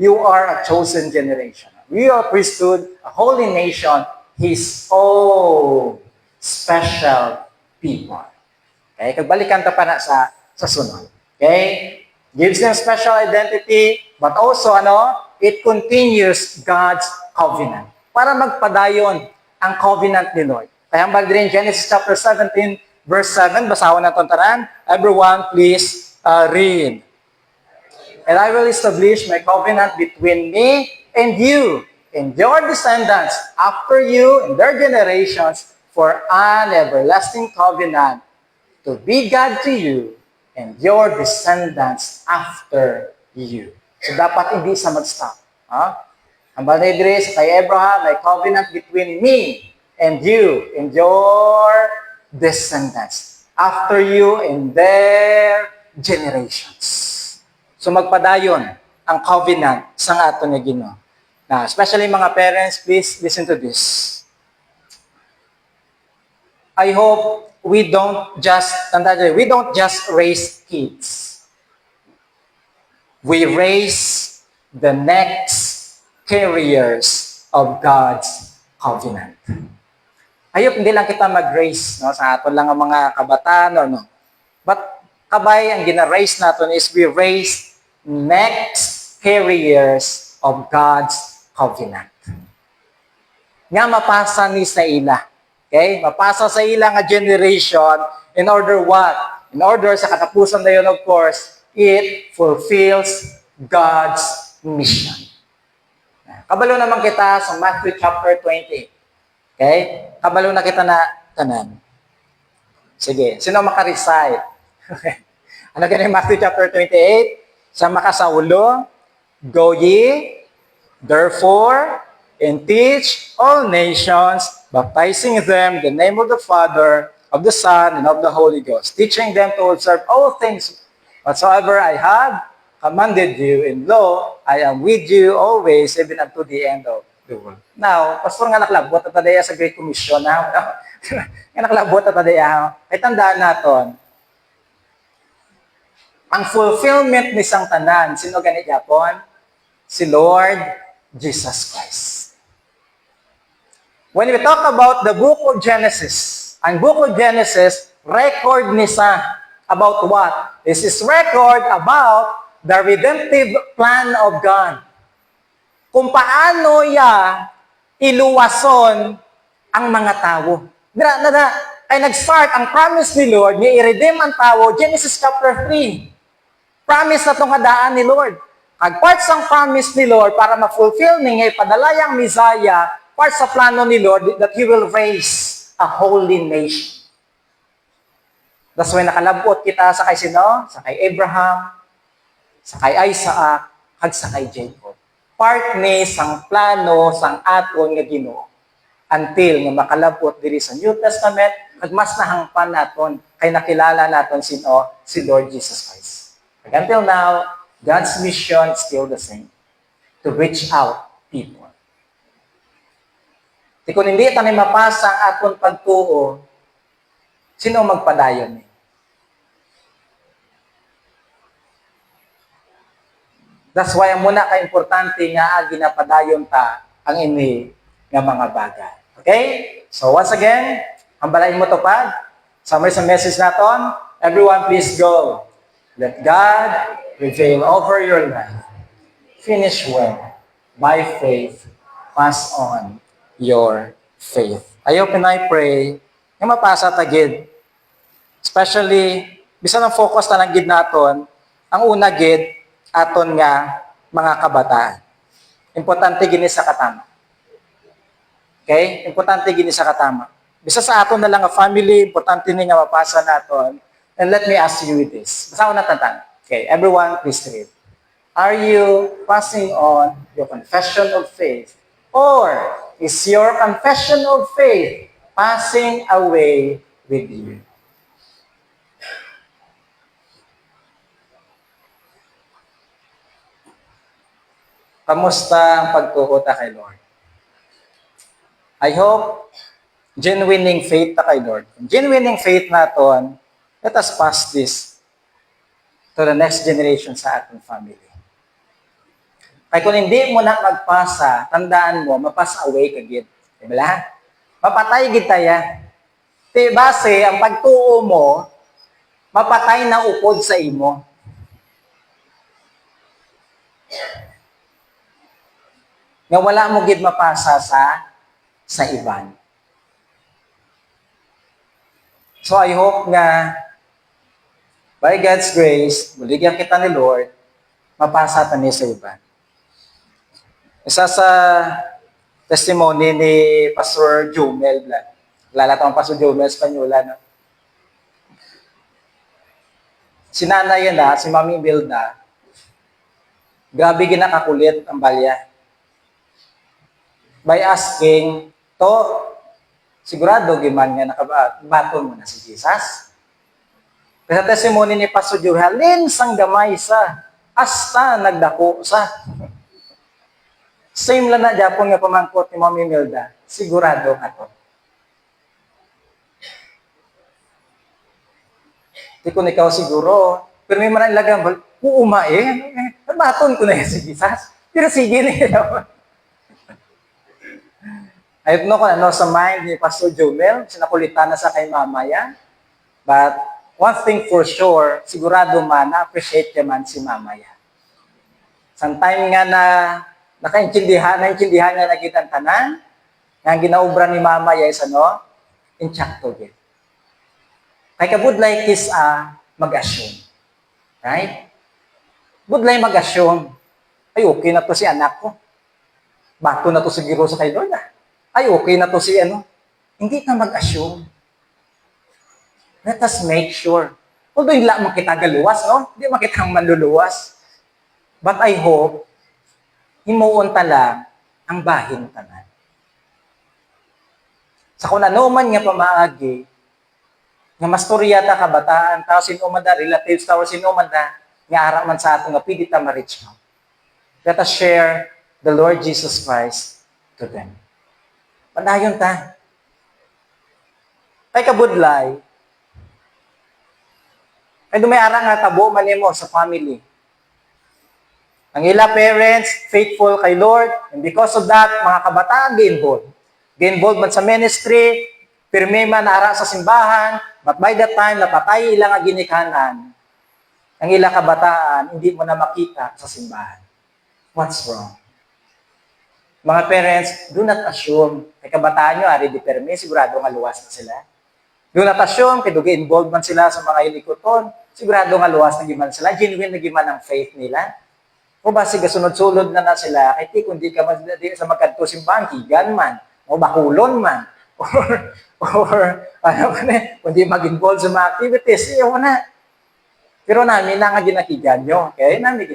you are a chosen generation. We are a priesthood, a holy nation, his own special people. Okay, kagbalikan ta pa na sa sunod. Okay? Gives them special identity, but also it continues God's covenant. Para magpadayon ang covenant ni Lord. Kaya ang bagay Genesis chapter 17, verse 7, basahon na itong tanan. Everyone, please read. And I will establish my covenant between me and you, and your descendants after you and their generations for an everlasting covenant to be God to you and your descendants after you. So dapat hindi sa mag-stop. Ang balay dire sa kay Abraham, may covenant between me and you and your descendants after you and their generations. So magpadayon ang covenant sa ato ni Ginoo. Now, especially mga parents, please listen to this. I hope we don't just raise kids. We raise the next carriers of God's covenant. Ayop hindi lang kita mag-raise sa aton lang ang mga kabataan But kabay ang gina-raise naton is we raise next carriers of God's covenant. Nga mapasa ni sa ila. Okay? Mapasa sa ila nga generation in order what? In order sa katapusan na yun, of course, it fulfills God's mission. Kabalo naman kita sa Matthew chapter 20. Okay? Kabalo na kita na tanan. Sige, sino makarecite? Ano ganyan Matthew chapter 28? Sa makasaulo, go ye, therefore, and teach all nations, baptizing them in the name of the Father, of the Son, and of the Holy Ghost, teaching them to observe all things whatsoever I have commanded you, and lo, I am with you always, even unto the end of the world. Now, pastor nga naklabot at tadaya sa Great Commission, nga naklabot at tadaya, ay tandaan naton, ang fulfillment ni sang tanan, sino ganit yapon? Si Lord Jesus Christ. When we talk about the book of Genesis, ang book of Genesis, record ni sa about what? This is record about the redemptive plan of God. Kung paano iluwason ang mga tao. Ay nag-start ang promise ni Lord, ni i-redeem ang tao, Genesis chapter 3. Promise na itong hadaan ni Lord. Ang parts ng promise ni Lord para ma-fulfill niya, padalayang Messiah, parts sa plano ni Lord that He will raise a holy nation. That's why nakalabot kita sa kay sino? Sa kay Abraham, sa kay Isaac, at sa kay Jacob. Part ni sang plano, sang aton nga Ginoo. Until nga makalabot diri sa New Testament, at mas nahangpan naton, kay nakilala naton sino? Si Lord Jesus Christ. Until now, God's mission is still the same. To reach out people. Kung hindi tayo mapasa ang aton pagtuo, sino magpadayon ni? That's why ang muna ka-importante nga ginapadayon ta ang ini nga mga bagay. Okay? So once again, hambalain mo to pa. Summary sa message naton. Everyone please go. Let God prevail over your life. Finish well. By faith, pass on your faith. I hope and I pray nga mapasa tagid. Especially, bisa ng focus na lang gid naton, ang una gid, aton nga mga kabataan. Importante gini sa katama. Okay? Importante gini sa katama. Bisa sa aton na lang nga family, importante ni nga mapasa naton. And let me ask you this. Basahin natin tan. Okay, everyone please read. Are you passing on your confession of faith? Or is your confession of faith passing away with you? Kamusta ang pagtuo ta kay Lord? I hope genuine faith ta kay Lord. Genuine faith naton, let us pass this to the next generation sa ating family. Kaya kung hindi mo na magpasa, tandaan mo, mapass away ka gid. Diba? Mapatay gid taya. Di base, ang pagtuo mo, mapatay na upod sa imo. Nga wala mo gid mapasa sa iban. So I hope nga by God's grace, buligyan kita ni Lord, mapasa ta ni sa iban. Isa sa testimony ni Pastor Jomel, lalatang Pastor Jomel Espanyola, no? Si nanay yan si Mami Imelda, grabe ginakakulit ang balya. By asking, to, sigurado giman nga nakabaton mo na si Jesus. Sa testimony ni Pastor Jomel, linsang gamay sa, hasta nagdako sa. Same lang na Japon nga pamangkot ni Mami Imelda, sigurado ka to. Di ko ikaw siguro, pero may maraming lagambal, uumain, baton ko na yan si Jesus. Pero sige niya. I don't know kung ano sa mind ni Pastor Jomel, sinakulitan na sa kay mamaya. But one thing for sure, sigurado man, na-appreciate naman si mamaya. Sometime nga na naintindihan nga nagitang tanan, nga ang ginaubra ni mamaya is inchakto gid. Kaya kabudlay is mag-assume. Right? Budlay mag-assume. Ay, okay na to si anak ko. Bato na to siguro sa kay Lord. Ay, okay na to si Hindi na mag-assume. Let us make sure. Although hindi lang makita galuwas, no? Hindi makita ang manluluwas. But I hope, himuon tala ang bahin tanan. Sa kung ano man nga pamaagi, nga mastorya ta kabataan, tao sinuman da, relatives tao sinuman da, nga ara man sa ato nga pwede ta ma-reach out. Let us share the Lord Jesus Christ to them. Padayon ta. Kay kabudlay, kay dumayara nga tabo man nimo sa family. Ang ila parents, faithful kay Lord, and because of that, mga kabataan, gi-involved. Gi-involved man sa ministry, pirmi man ara sa simbahan, but by that time, napatay ilang ginikanan, ang ila kabataan, hindi mo na makita sa simbahan. What's wrong? Mga parents, do not assume, kay kabataan nyo, ari di pirmi, sigurado nga luwas na sila. Do not assume, kay gi-involved man sila sa mga ilikuton, sigurado nga luwas na giman sila, genuine na giman ang faith nila. O ba sige sunod-sulod na sila, kay kundi ka sa magkanto simbahan, higan man, o bakulon man, or ano ba na, kundi mag-involve sa mga activities, iyo na. Pero namin na nga ginakigan nyo, okay? Namin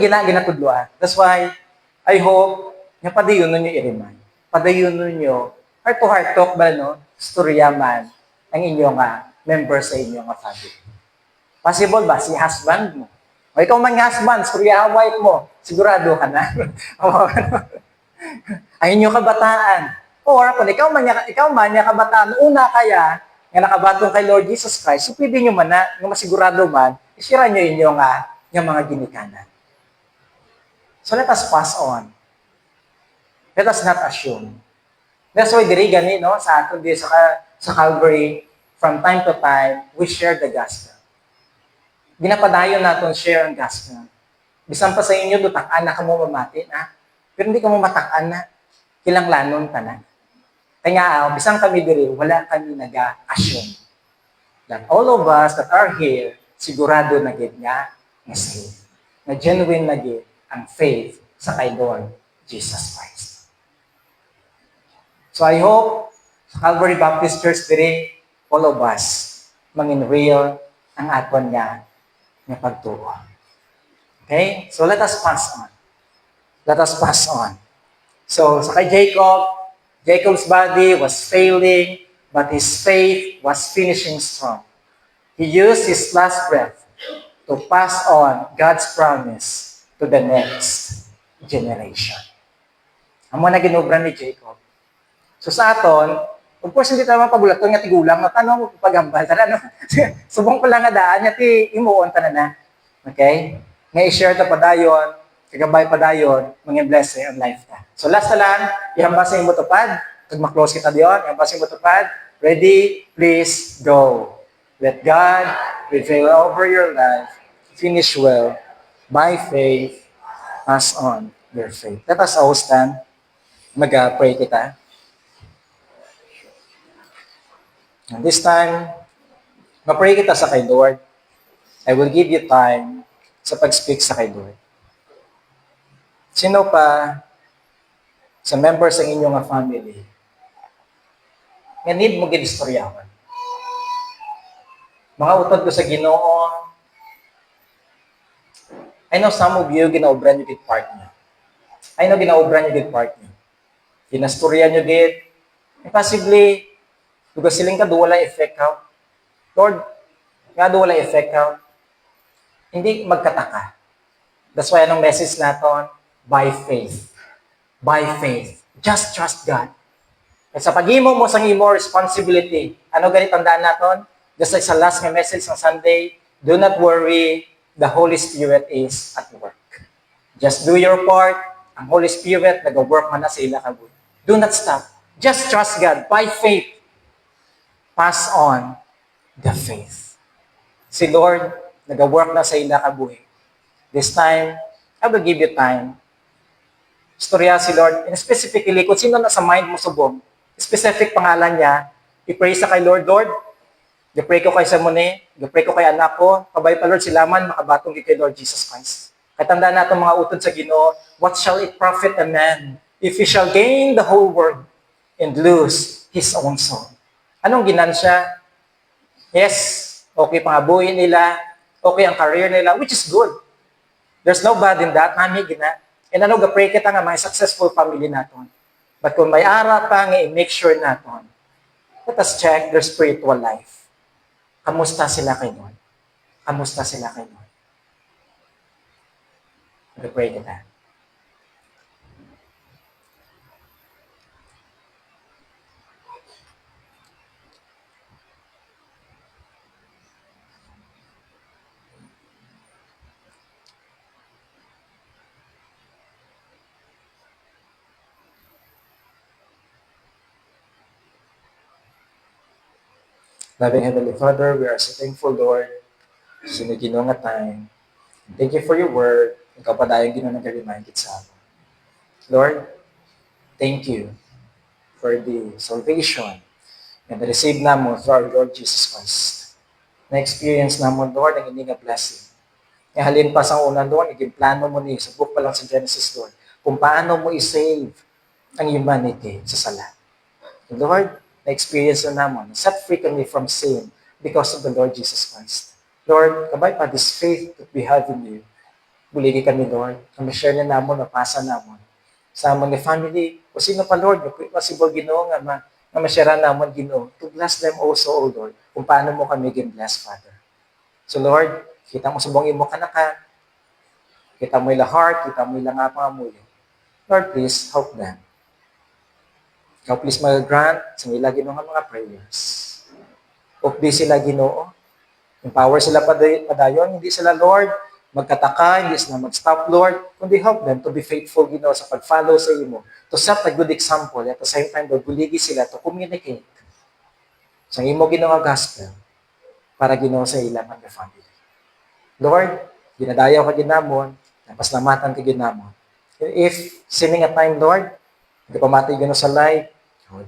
ginatudloan. That's why, I hope, nga padayon nyo i-remind. Padayon nyo, heart-to-heart talk ba, no? Storya man, ang inyong member sa inyong family. Possible ba, si husband mo? O ikaw man nga husband, storya wife mo, sigurado ka na. Ay inyo kabataan. Or kung ikaw man nga kabataan, una kaya, nga nakabatong kay Lord Jesus Christ, so pwede nyo man na, nga masigurado man, isira nyo inyo nga mga ginikanan. So let us pass on. Let us not assume. That's why diri gani, no, sa aton di sa Calvary, from time to time, we share the gospel. Ginapadayon natin share ang gospel. Bisan pa sa inyo, dutakan na ka mo mamati na. Pero hindi ka mo matakan na. Kilang lanon ka na. Kaya bisan kami diri, wala kami nag-assume that all of us that are here, sigurado na gid nga saved. Na genuine na gid ang faith sa kay Lord Jesus Christ. So I hope sa Calvary Baptist Church diri, all of us mangin-real ang aton nga pagtuo. Okay? So let us pass on. Let us pass on. So sa kay Jacob, Jacob's body was failing, but his faith was finishing strong. He used his last breath to pass on God's promise to the next generation. Amo na ginobra ni Jacob. So sa aton, of course, hindi tayo mapagulaton nga tigulang na tanong mo paghambal. Ano? Subong ko lang nga daan nga ti imuon ta na. Okay? Nga i-share ta padayon, kagabay padayon, mga blessing ang life ta. So last na lang, ihambas sa imo tupad. Pag ma-close kita diyon, ihambas sa imo tupad. Ready, please, go. Let God prevail over your life. Finish well. By faith, pass on your faith. Let us all stand. Mag-pray kita. And this time, ma-pray kita sa kay Lord. I will give you time sa pag-speak sa kay Lord. Sino pa sa members ng inyong family nga need mo ginistoryawan? Mga utod ko sa Ginoo, I know some of you ginaobran nyo gid part niya. I know ginaobran nyo gid part niya. Ginastorya nyo gid. Possibly, duga siling ka, wala effect ka. Lord, nga wala effect ka. Hindi magkataka. That's why anong message naton? By faith. By faith. Just trust God. At sa pag-imo mo sa imo responsibility, ano ganit tandaan naton? Just like sa last nga message ng Sunday, do not worry, the Holy Spirit is at work. Just do your part. Ang Holy Spirit, nag-work man na sa ila kabuhi. Do not stop. Just trust God. By faith, pass on the faith. Si Lord, nag-work na sa ila kabuhi. This time, I will give you time. Istorya si Lord, and specifically, kung sino na sa mind mo subong, specific pangalan niya, i-pray sa kay Lord, Lord, i-pray ko kay Samone, i-pray ko kay anak ko, pabay pa Lord silaman, makabatong kay Lord Jesus Christ. Katandaan natin mga utod sa Ginoo, what shall it profit a man if he shall gain the whole world and lose his own soul? Anong ginansya? Yes, okay pangabuhin nila, okay ang career nila, which is good. There's no bad in that, mami gina. And ano, ga-pray kita nga may successful family naton. But kung may ara pa nga, i-make sure naton, let us check their spiritual life. Kamusta sila kay Lord? Kamusta sila kay Lord? Ga-pray kita. Loving Heavenly Father, we are so thankful, Lord, sa Ginoo nga time. Thank you for your word. Ikaw pa dahil Ginoo nag-remind it sa amin. Lord, thank you for the salvation and the receive namo through our Lord Jesus Christ. Na-experience namo, Lord, ang hindi nga blessing. Halin pa sa una, Lord, naging plano mo ni sa book pa lang sa Genesis, Lord, kung paano mo i-save ang humanity sa sala. Lord, na-experience na naman, set free kami from sin because of the Lord Jesus Christ. Lord, kabay pa this faith that we have in you. Buligi kami, Lord, na ma-share na namon, mapasa namon. Sa among family, o sino pa, Lord, possible Ginoo nga ma-share namon, Ginoo, to bless them also, O Lord, kung paano mo kami bless, Father. So, Lord, kita mo subong imo kanaka, kita mo ila heart, kita mo ila nga pangamuyo. Lord, please help them. Ikaw please mag-grant sa nila Ginoo nga mga prayers. Updi sila Ginoo. Empower sila padayon. Hindi sila, Lord, magkataka, hindi sila mag-stop, Lord, kundi help them to be faithful, Ginoo, sa pag-follow sa imo. To set a good example. At the same time, Lord, buligi sila to communicate sa imo Ginoo nga gospel para Ginoo sa ilang mga family. Lord, ginadayaw ka ginamon, napaslamatan ka ginamon. If sinning a time, Lord, hindi pa mati Ginoo sa life,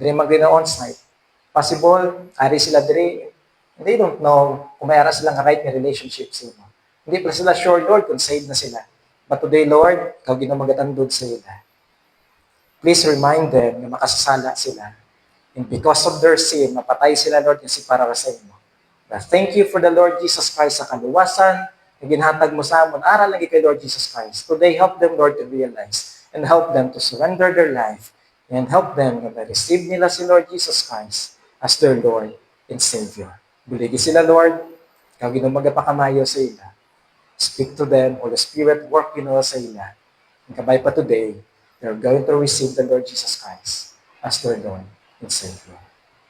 diri mag-Ginoo on-site. Possible, ari sila diri, they don't know kung may ara silang right na relationship sa imo. Hindi pa sila sure, Lord, kung saved na sila. But today, Lord, ikaw Ginoo magatandod sa ila. Please remind them na makasasala sila. And because of their sin, mapatay sila, Lord, kasi para sa imo. But thank you for the Lord Jesus Christ sa kaluwasan, na ginhatag mo sa amon, aral lagi kay Lord Jesus Christ. Today, help them, Lord, to realize and help them to surrender their life and help them na receive nila si Lord Jesus Christ as their Lord and Savior. Buligi sila, Lord. Ikaw Ginoo magapakamayo sa ila. Speak to them, Holy Spirit, work in all sa ila. And kabay pa today, they're going to receive the Lord Jesus Christ as their Lord and Savior.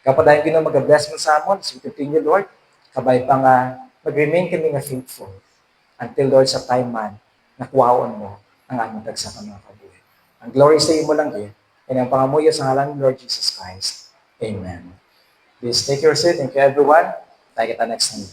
Kapag dahil mag-bless mo sa amon, as we continue, Lord, kabay pa nga, mag-remain kami nga faithful until, Lord, sa time man, nakuhaon mo ang aming tagsa ka mga kabuhi. Ang glory sa iyo mo lang din, and ang pangamuyo sa ngalan ng Lord Jesus Christ. Amen. Please take your seat. Thank you, everyone. Tayo kita next time.